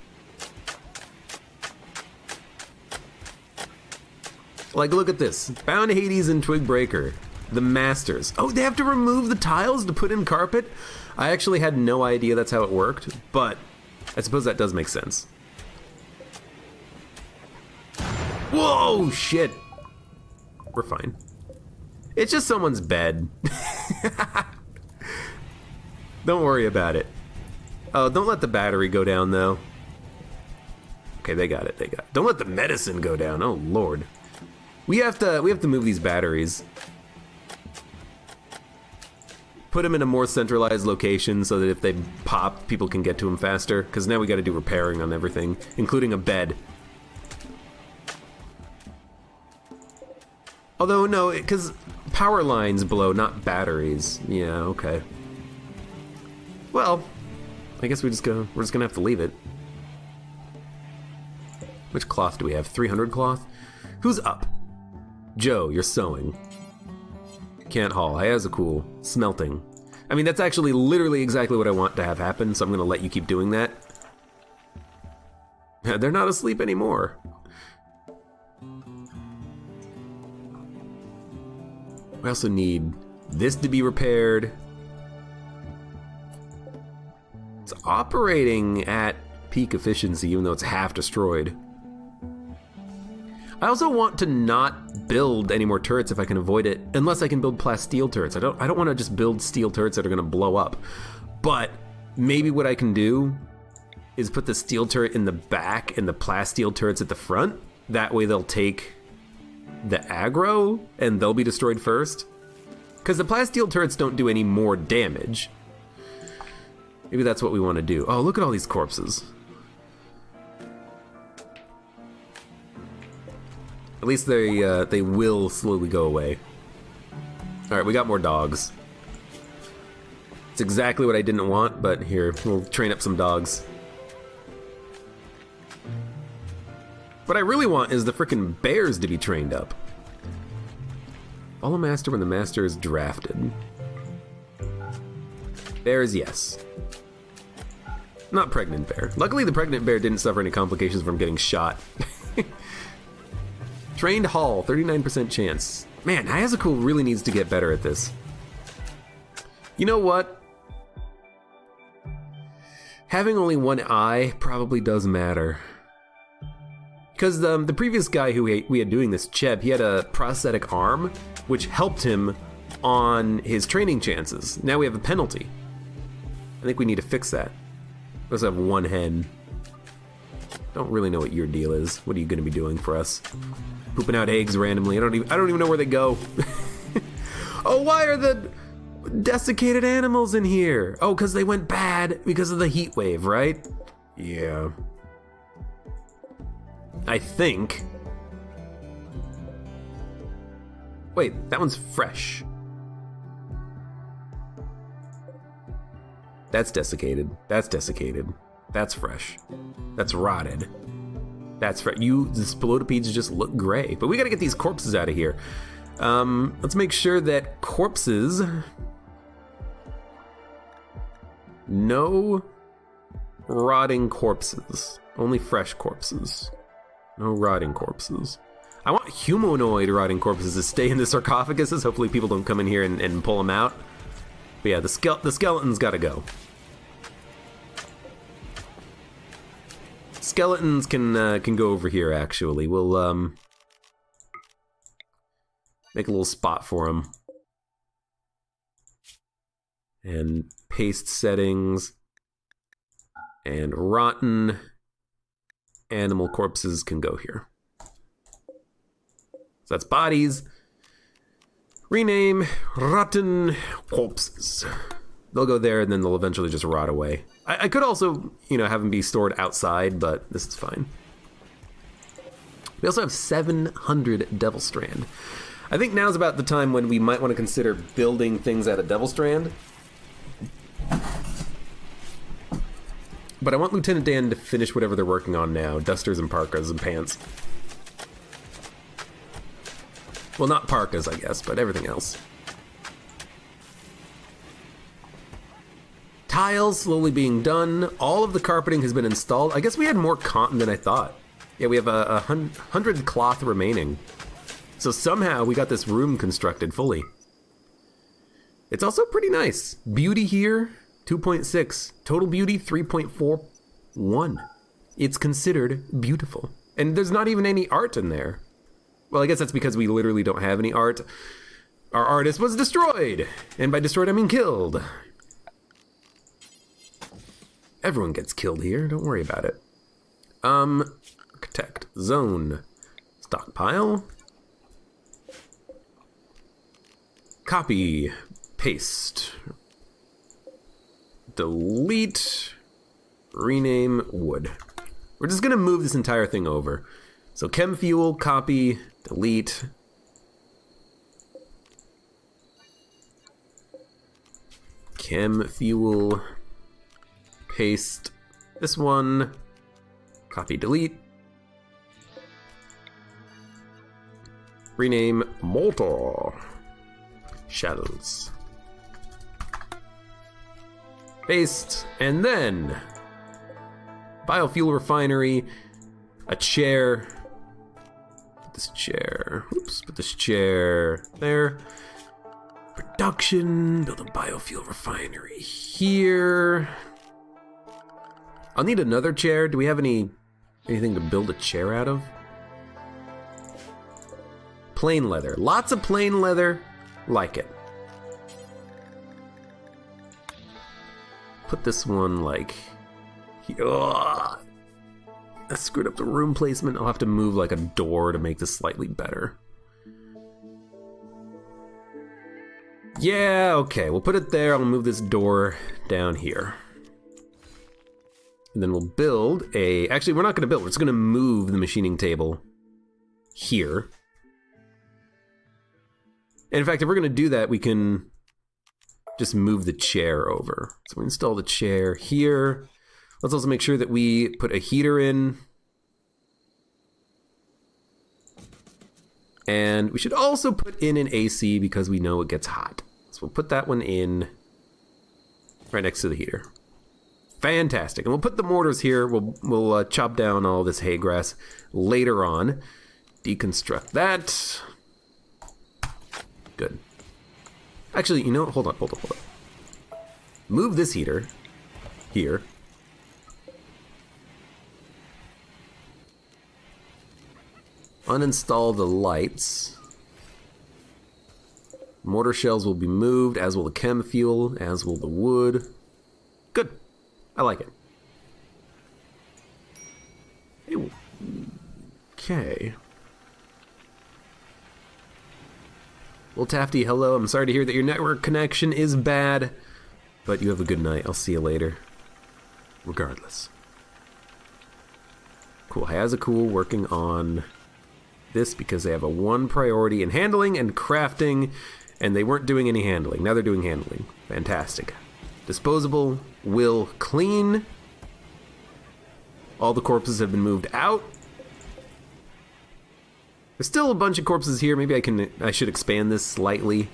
Like, look at this. Bound Hades and Twigbreaker. The Masters. Oh, they have to remove the tiles to put in carpet? I actually had no idea that's how it worked, but I suppose that does make sense. Whoa, shit. We're fine. It's just someone's bed. Don't worry about it. Oh, don't let the battery go down, though. Okay, they got it. They got it. Don't let the medicine go down. Oh, Lord. We have to move these batteries. Put them in a more centralized location so that if they pop, people can get to them faster. Because now we got to do repairing on everything, including a bed. Although, no, because power lines blow, not batteries. Yeah, okay. Well, I guess we're just gonna have to leave it. Which cloth do we have? 300 cloth? Who's up? Joe, you're sewing. Can't haul. Cool. Smelting. I mean, that's actually literally exactly what I want to have happen, so I'm gonna let you keep doing that. They're not asleep anymore. We also need this to be repaired. It's operating at peak efficiency, even though it's half destroyed. I also want to not build any more turrets if I can avoid it, unless I can build plasteel turrets. I don't want to just build steel turrets that are gonna blow up. But maybe what I can do is put the steel turret in the back and the plasteel turrets at the front. That way they'll take the aggro and they'll be destroyed first. Because the plasteel turrets don't do any more damage. Maybe that's what we want to do. Oh, look at all these corpses. At least they will slowly go away. Alright, we got more dogs. It's exactly what I didn't want, but here, we'll train up some dogs. What I really want is the frickin' bears to be trained up. Follow master when the master is drafted. Bears, yes. Not pregnant bear. Luckily the pregnant bear didn't suffer any complications from getting shot. Trained Hall, 39% chance. Man, Hayazaku really needs to get better at this. You know what? Having only one eye probably does matter. Because the previous guy who we had doing this, Cheb, he had a prosthetic arm, which helped him on his training chances. Now we have a penalty. I think we need to fix that. We also have one hen. Don't really know what your deal is. What are you going to be doing for us? Pooping out eggs randomly. I don't even know where they go. Oh, why are the desiccated animals in here? Oh, because they went bad because of the heat wave, right? Yeah. I think. Wait, that one's fresh. That's desiccated. That's desiccated. That's fresh. That's rotted. That's fresh. The spelotopeds just look gray. But we gotta get these corpses out of here. Let's make sure that corpses... No rotting corpses. Only fresh corpses. No rotting corpses. I want humanoid rotting corpses to stay in the sarcophaguses. Hopefully people don't come in here and pull them out. But yeah, the skeleton's gotta go. Skeletons can go over here, actually. We'll make a little spot for them. And paste settings. And rotten animal corpses can go here. So that's bodies. Rename rotten corpses. They'll go there and then they'll eventually just rot away. I could also, have them be stored outside, but this is fine. We also have 700 Devil Strand. I think now's about the time when we might want to consider building things out of Devil Strand. But I want Lieutenant Dan to finish whatever they're working on now. Dusters and parkas and pants. Well, not parkas, I guess, but everything else. Tiles slowly being done. All of the carpeting has been installed. I guess we had more cotton than I thought. Yeah, we have 100 cloth remaining. So somehow we got this room constructed fully. It's also pretty nice. Beauty here, 2.6. Total beauty, 3.41. It's considered beautiful. And there's not even any art in there. Well, I guess that's because we literally don't have any art. Our artist was destroyed. And by destroyed, I mean killed. Everyone gets killed here, don't worry about it. Architect, zone, stockpile. Copy, paste. Delete, rename, wood. We're just gonna move this entire thing over. So chem fuel, copy, delete. Chem fuel, Paste this one. Copy, delete. Rename Moltor. Shells. Paste. And then biofuel refinery. A chair. Put this chair. Oops. Put this chair there. Production. Build a biofuel refinery here. I'll need another chair. Do we have anything to build a chair out of? Plain leather. Lots of plain leather. Like it. Put this one like... Ugh. I screwed up the room placement. I'll have to move like a door to make this slightly better. Yeah, okay. We'll put it there. I'll move this door down here. And then we'll build a... Actually, we're not going to build. We're just going to move the machining table here. And in fact, if we're going to do that, we can just move the chair over. So we install the chair here. Let's also make sure that we put a heater in. And we should also put in an AC because we know it gets hot. So we'll put that one in right next to the heater. Fantastic. And we'll put the mortars here. We'll chop down all this hay grass later on. Deconstruct that. Good. Actually, you know, hold on. Move this heater here. Uninstall the lights. Mortar shells will be moved, as will the chem fuel, as will the wood. Good. I like it. Okay. Well, Tafty, hello. I'm sorry to hear that your network connection is bad, but you have a good night. I'll see you later. Regardless. Cool. Hazacool working on this because they have a one priority in handling and crafting, and they weren't doing any handling. Now they're doing handling. Fantastic. Disposable will clean. All the corpses have been moved out. There's still a bunch of corpses here. Maybe I should expand this slightly.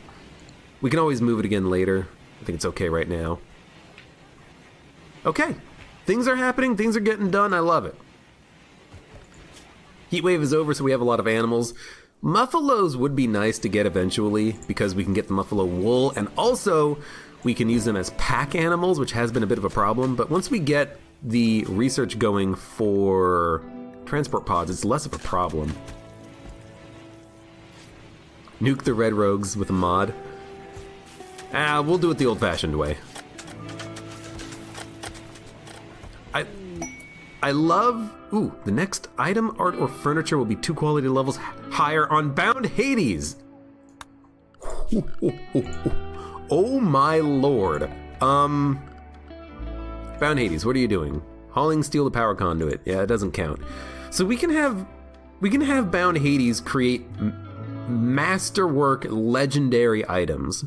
We can always move it again later. I think it's okay right now. Okay. Things are happening. Things are getting done. I love it. Heat wave is over, so we have a lot of animals. Muffalos would be nice to get eventually because we can get the muffalo wool, and also we can use them as pack animals, which has been a bit of a problem. But once we get the research going for transport pods, it's less of a problem. Nuke the red rogues with a mod. We'll do it the old-fashioned way. I love... Ooh, the next item, art, or furniture will be 2 quality levels higher on Bound Hades. Oh my lord. Bound Hades, what are you doing? Hauling steel to power conduit. Yeah, it doesn't count. So we can have Bound Hades create masterwork legendary items.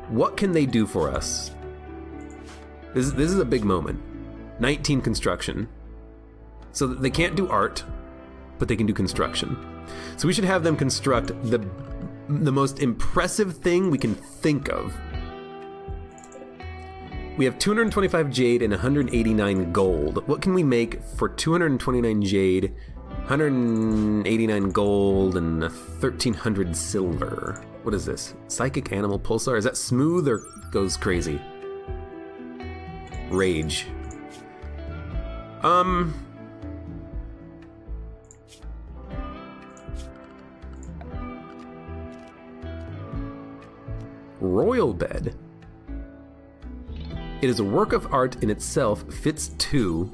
What can they do for us? This is a big moment. 19 construction. So they can't do art, but they can do construction. So we should have them construct the most impressive thing we can think of. We have 225 jade and 189 gold. What can we make for 229 jade, 189 gold, and 1300 silver? What is this? Psychic animal pulsar? Is that smooth or goes crazy? Rage. Royal bed. It is a work of art in itself, fits 2.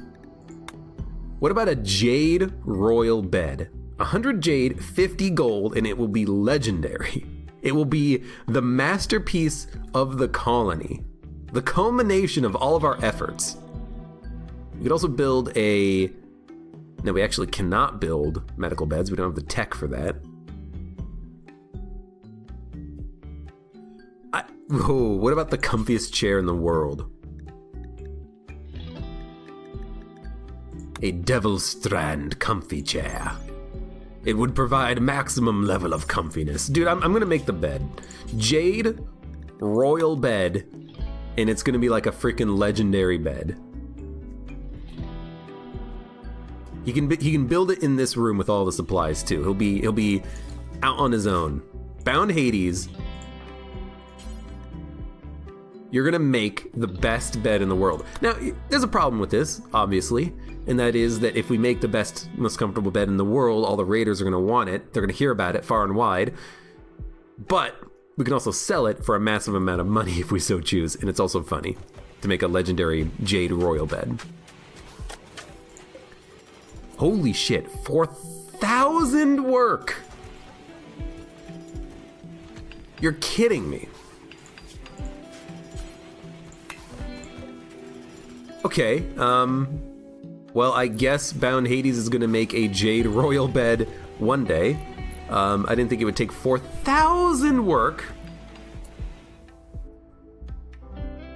What about a jade royal bed? 100 jade, 50 gold, and it will be legendary. It will be the masterpiece of the colony. The culmination of all of our efforts. We could also build a... No, we actually cannot build medical beds. We don't have the tech for that. Whoa, what about the comfiest chair in the world? A Devil Strand comfy chair. It would provide maximum level of comfiness. Dude, I'm gonna make the bed. Jade royal bed, and it's gonna be like a freaking legendary bed. He can build it in this room with all the supplies too. He'll be out on his own. Bound Hades. You're gonna make the best bed in the world. Now, there's a problem with this, obviously, and that is that if we make the best, most comfortable bed in the world, all the raiders are gonna want it. They're gonna hear about it far and wide. But we can also sell it for a massive amount of money if we so choose, and it's also funny to make a legendary Jade Royal bed. Holy shit, 4,000 work! You're kidding me. Okay, well, I guess Bound Hades is gonna make a Jade Royal bed one day. I didn't think it would take 4,000 work.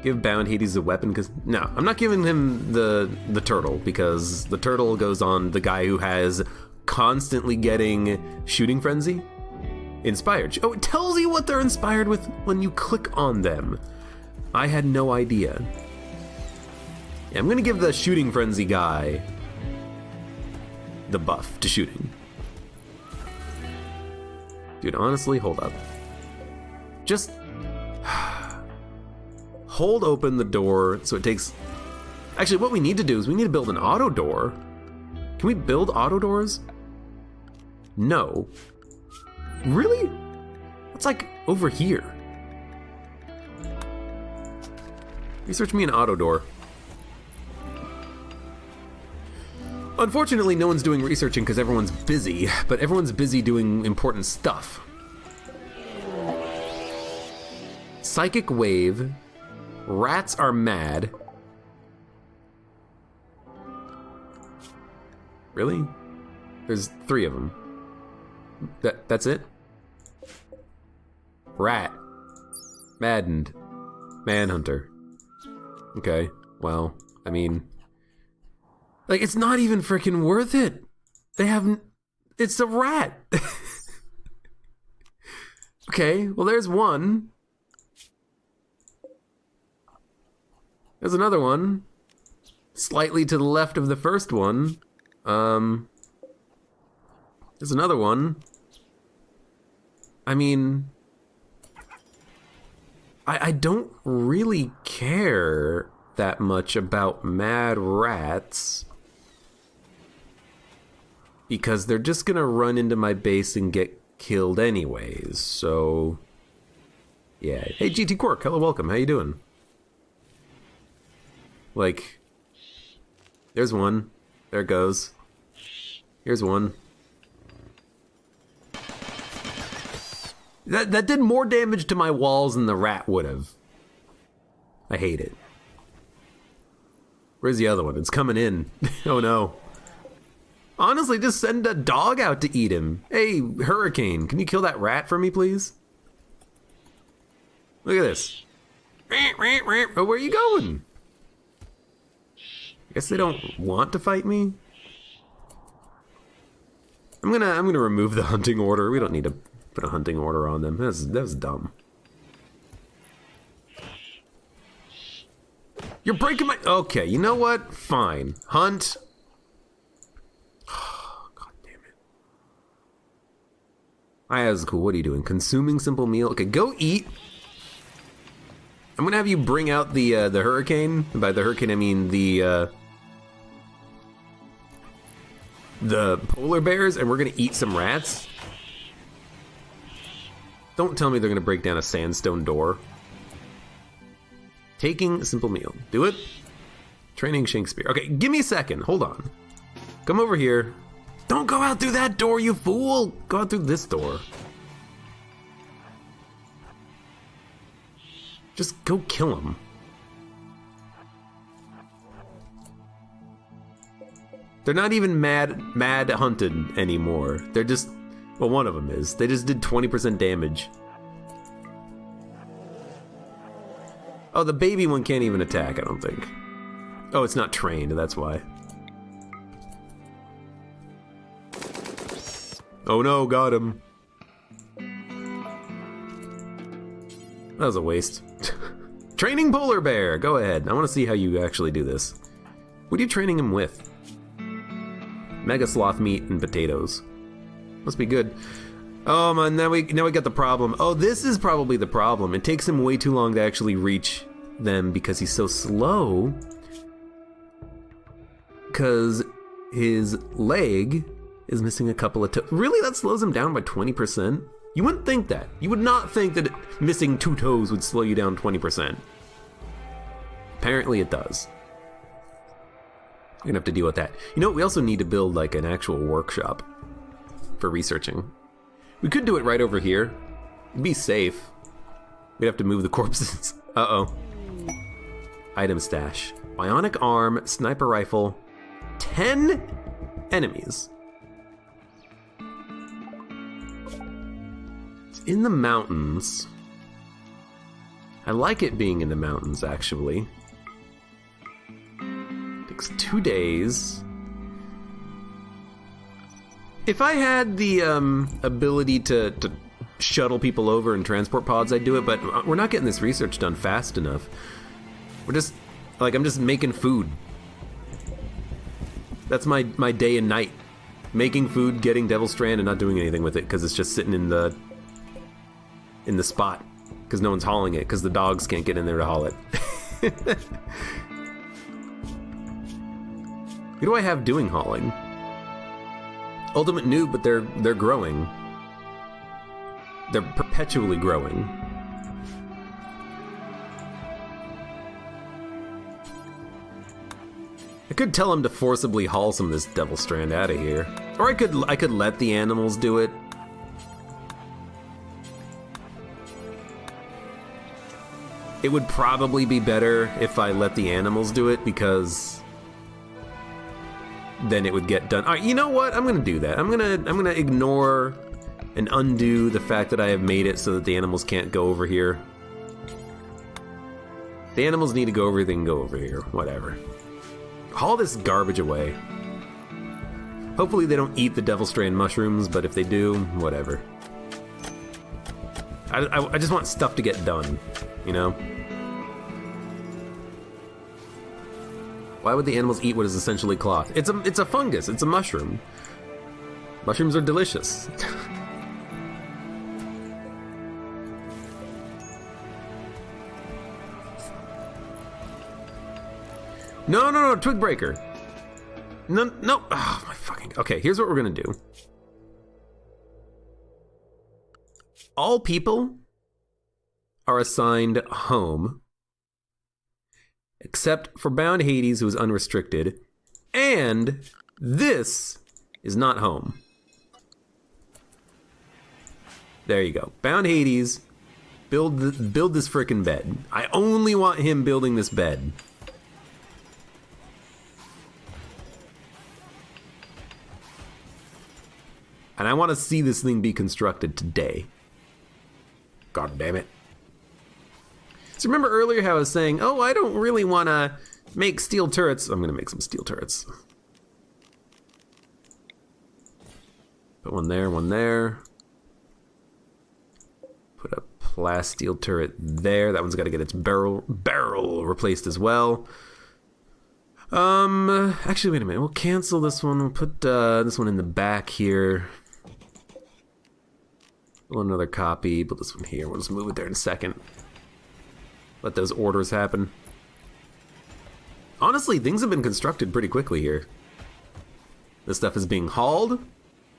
Give Bound Hades a weapon, because no, I'm not giving him the turtle, because the turtle goes on the guy who has constantly getting shooting frenzy. Inspired. Oh, it tells you what they're inspired with when you click on them. I had no idea. Yeah, I'm gonna give the shooting frenzy guy the buff to shooting. Dude, honestly, hold up. Just hold open the door so it takes... Actually, what we need to do is we need to build an auto door. Can we build auto doors? No. Really? It's like over here. Research me an auto door. Unfortunately, no one's doing researching because everyone's busy, but everyone's busy doing important stuff. Psychic wave. Rats are mad. Really? There's 3 of them. That's it? Rat. Maddened. Manhunter. Okay, well, I mean... Like, it's not even freaking worth it. They haven't... It's a rat. Okay, well, there's one. There's another one. Slightly to the left of the first one. There's another one. I mean... I don't really care that much about mad rats. Because they're just gonna run into my base and get killed anyways, so... Yeah. Hey, GT Quirk, hello, welcome, how you doing? Like... There's one. There it goes. Here's one. That did more damage to my walls than the rat would have. I hate it. Where's the other one? It's coming in. Oh no. Honestly, just send a dog out to eat him. Hey, Hurricane, can you kill that rat for me, please? Look at this. Oh, where are you going? I guess they don't want to fight me. I'm gonna remove the hunting order. We don't need to put a hunting order on them. That was dumb. You're breaking my... Okay, you know what? Fine. Hunt. Oh, God damn it. That's cool. What are you doing? Consuming simple meal? Okay, go eat. I'm gonna have you bring out the hurricane. By the hurricane, I mean the polar bears, and we're gonna eat some rats. Don't tell me they're gonna break down a sandstone door. Taking simple meal. Do it. Training Shakespeare. Okay, give me a second. Hold on. Come over here. Don't go out through that door, you fool! Go out through this door. Just go kill him. They're not even mad hunted anymore. They're just... Well, one of them is. They just did 20% damage. Oh, the baby one can't even attack, I don't think. Oh, it's not trained, that's why. Oh no, got him. That was a waste. Training polar bear, go ahead. I want to see how you actually do this. What are you training him with? Mega sloth meat and potatoes. Must be good. Oh man, now we got the problem. Oh, this is probably the problem. It takes him way too long to actually reach them because he's so slow. Because his leg is missing a couple of toes. Really? That slows him down by 20%? You wouldn't think that. You would not think that missing 2 toes would slow you down 20%. Apparently it does. We're gonna have to deal with that. You know what? We also need to build like an actual workshop for researching. We could do it right over here. It'd be safe. We'd have to move the corpses. Uh-oh. Item stash. Bionic arm, sniper rifle, 10 enemies. It's in the mountains. I like it being in the mountains, actually. Takes 2 days. If I had the ability to shuttle people over in transport pods, I'd do it, but we're not getting this research done fast enough. We're just, like, I'm just making food. That's my day and night. Making food, getting Devil Strand, and not doing anything with it, because it's just sitting in the spot. Because no one's hauling it, because the dogs can't get in there to haul it. Who do I have doing hauling? Ultimate noob, but they're growing. They're perpetually growing. I could tell him to forcibly haul some of this Devil Strand out of here. Or I could let the animals do it. It would probably be better if I let the animals do it, because then it would get done. All right, you know what? I'm gonna do that. I'm gonna ignore and undo the fact that I have made it so that the animals can't go over here. If the animals need to go over here, they can go over here. Whatever. Haul this garbage away. Hopefully they don't eat the Devil Strand mushrooms, but if they do, whatever. I just want stuff to get done, you know? Why would the animals eat what is essentially cloth? It's a fungus. It's a mushroom. Mushrooms are delicious. No, twig breaker. No. Oh, my fucking. Okay, here's what we're gonna do. All people are assigned home, except for Bound Hades, who is unrestricted, and this is not home. There you go. Bound Hades, build this frickin' bed. I only want him building this bed. And I want to see this thing be constructed today. God damn it. So remember earlier how I was saying, oh, I don't really want to make steel turrets. I'm going to make some steel turrets. Put one there, one there. Put a plasteel turret there. That one's got to get its barrel replaced as well. Actually, wait a minute. We'll cancel this one. We'll put this one in the back here. Another copy. Put this one here. We'll just move it there in a second. Let those orders happen. Honestly, things have been constructed pretty quickly here. This stuff is being hauled.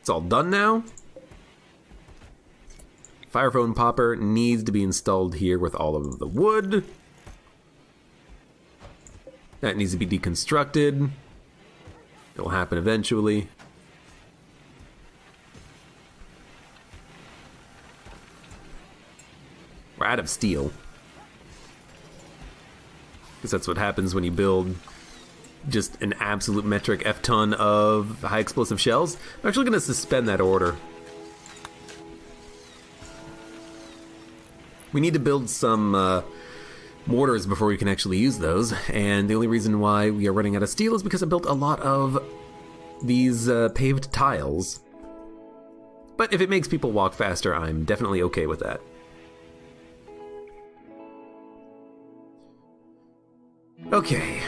It's all done now. Firephone popper needs to be installed here with all of the wood. That needs to be deconstructed. It'll happen eventually. We're out of steel. Because that's what happens when you build just an absolute metric F-ton of high explosive shells. I'm actually going to suspend that order. We need to build some mortars before we can actually use those, and the only reason why we are running out of steel is because I built a lot of these paved tiles. But if it makes people walk faster, I'm definitely okay with that. Okay.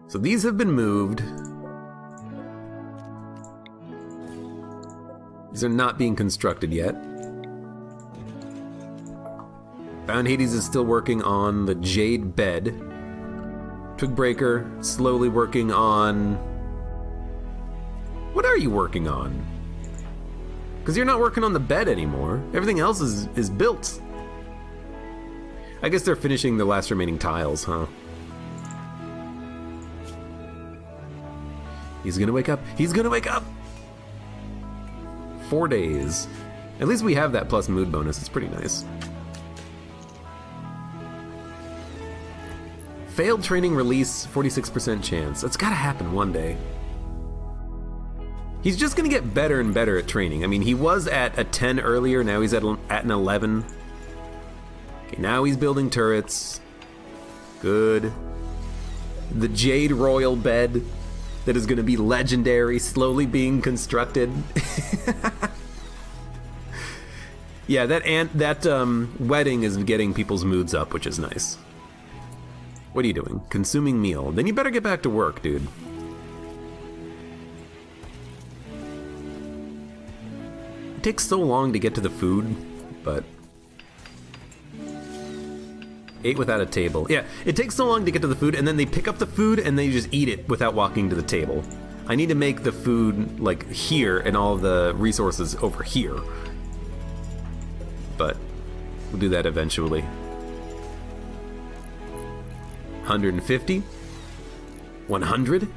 So these have been moved. These are not being constructed yet. Bound Hades is still working on the jade bed. Twigbreaker slowly working on... What are you working on? Because you're not working on the bed anymore. Everything else is built. I guess they're finishing the last remaining tiles, huh? He's gonna wake up. He's gonna wake up! 4 days. At least we have that plus mood bonus. It's pretty nice. Failed training release, 46% chance. That's gotta happen one day. He's just gonna get better and better at training. I mean, he was at a 10 earlier, now he's at an 11. Okay, now he's building turrets. Good. The Jade Royal bed that is gonna be legendary, slowly being constructed. Yeah, that wedding is getting people's moods up, which is nice. What are you doing? Consuming meal. Then you better get back to work, dude. It takes so long to get to the food, but... Ate without a table. Yeah, it takes so long to get to the food, and then they pick up the food, and then you just eat it without walking to the table. I need to make the food, like, here, and all the resources over here. But we'll do that eventually. 150? 100?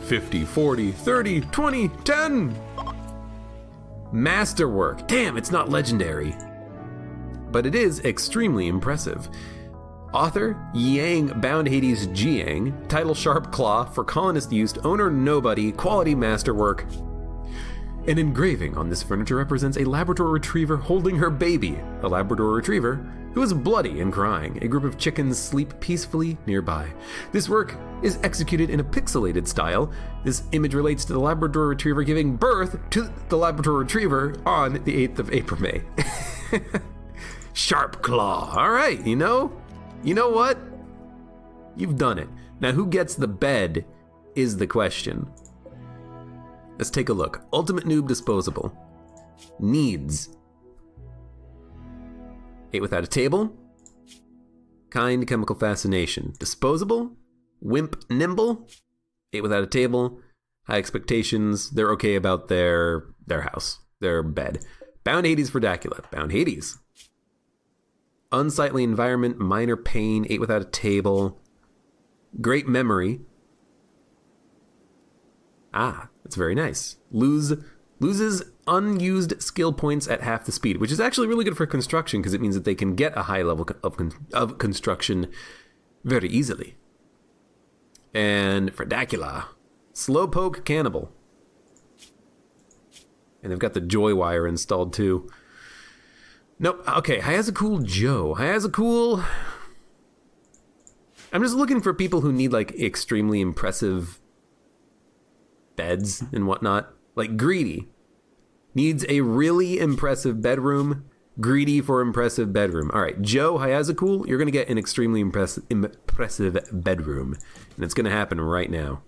50, 40, 30, 20, 10! Masterwork. Damn, it's not legendary. But it is extremely impressive. Author, Yang Bound Hades Jiang. Title, Sharp Claw. For colonist use. Owner, nobody. Quality masterwork. An engraving on this furniture represents a Labrador retriever holding her baby. A Labrador retriever who is bloody and crying. A group of chickens sleep peacefully nearby. This work is executed in a pixelated style. This image relates to the Labrador retriever giving birth to the Labrador retriever on the 8th of April, May. Sharp Claw. All right, you know what? You've done it. Now, who gets the bed is the question. Let's take a look. Ultimate Noob Disposable. Needs. Ate without a table. Kind Chemical Fascination. Disposable. Wimp Nimble. Ate without a table. High expectations. They're okay about their house. Their bed. Bound Hades for Dacula. Bound Hades. Unsightly environment, minor pain, ate without a table. Great memory. Ah, that's very nice. Loses unused skill points at half the speed, which is actually really good for construction because it means that they can get a high level of construction very easily. And for Dacula, Slowpoke Cannibal. And they've got the Joy Wire installed too. Nope, okay, Hayazacool Joe. Hayazacool... I'm just looking for people who need, like, extremely impressive beds and whatnot. Like, Greedy. Needs a really impressive bedroom. Greedy for impressive bedroom. Alright, Joe Hayazacool, you're gonna get an extremely impressive bedroom. And it's gonna happen right now.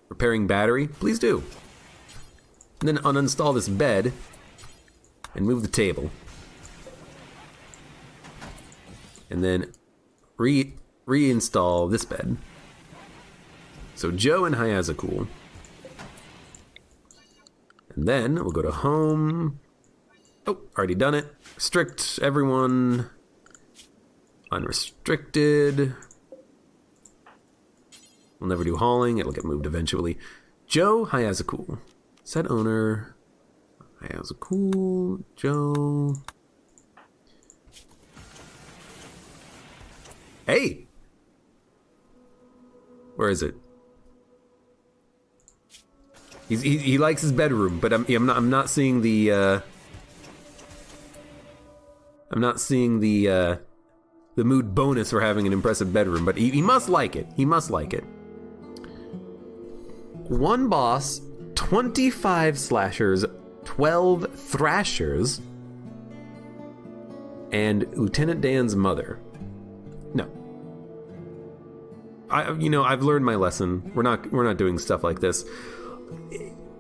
Repairing battery? Please do. And then uninstall this bed. And move the table. And then reinstall this bed. So Joe and Hayazacool. And then we'll go to home. Oh, already done it. Restrict everyone. Unrestricted. We'll never do hauling. It'll get moved eventually. Joe Hayazacool. Set owner. Hayazacool, Joe. Hey! Where is it? He likes his bedroom, but I'm not seeing the the mood bonus for having an impressive bedroom, but he must like it. He must like it. 1 boss, 25 slashers, 12 thrashers, and Lieutenant Dan's mother. No. I've learned my lesson. We're not doing stuff like this.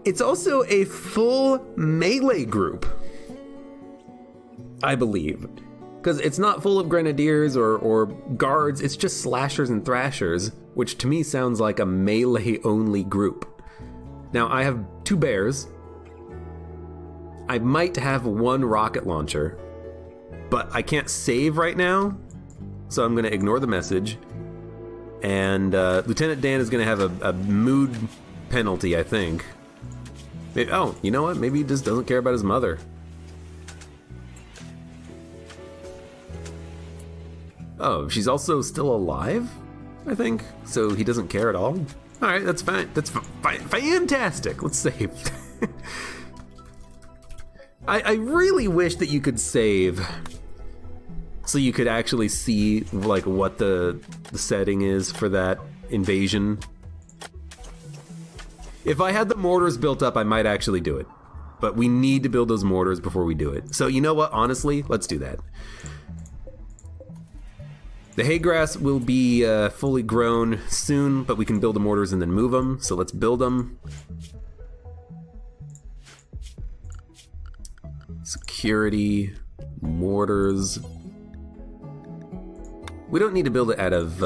It's also a full melee group, I believe. Because it's not full of grenadiers or guards, it's just slashers and thrashers, which to me sounds like a melee-only group. Now, I have 2 bears. I might have 1 rocket launcher, but I can't save right now, so I'm going to ignore the message. And Lieutenant Dan is going to have a mood penalty, I think. Oh, you know what? Maybe he just doesn't care about his mother. Oh, she's also still alive, I think. So he doesn't care at all. All right, that's fine. That's fantastic. Let's save. I really wish that you could save, so you could actually see like what the setting is for that invasion. If I had the mortars built up, I might actually do it. But we need to build those mortars before we do it. So you know what? Honestly, let's do that. The hay grass will be fully grown soon, but we can build the mortars and then move them. So let's build them. Security, mortars. We don't need to build it out of...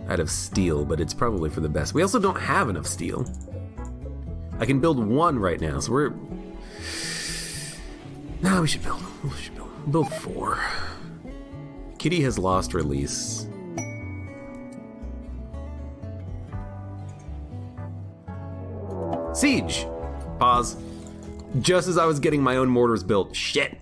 out of steel, but it's probably for the best. We also don't have enough steel. I can build 1 right now, so we're... No, we should build 4. Kitty has lost release. Siege! Pause. Just as I was getting my own mortars built. Shit!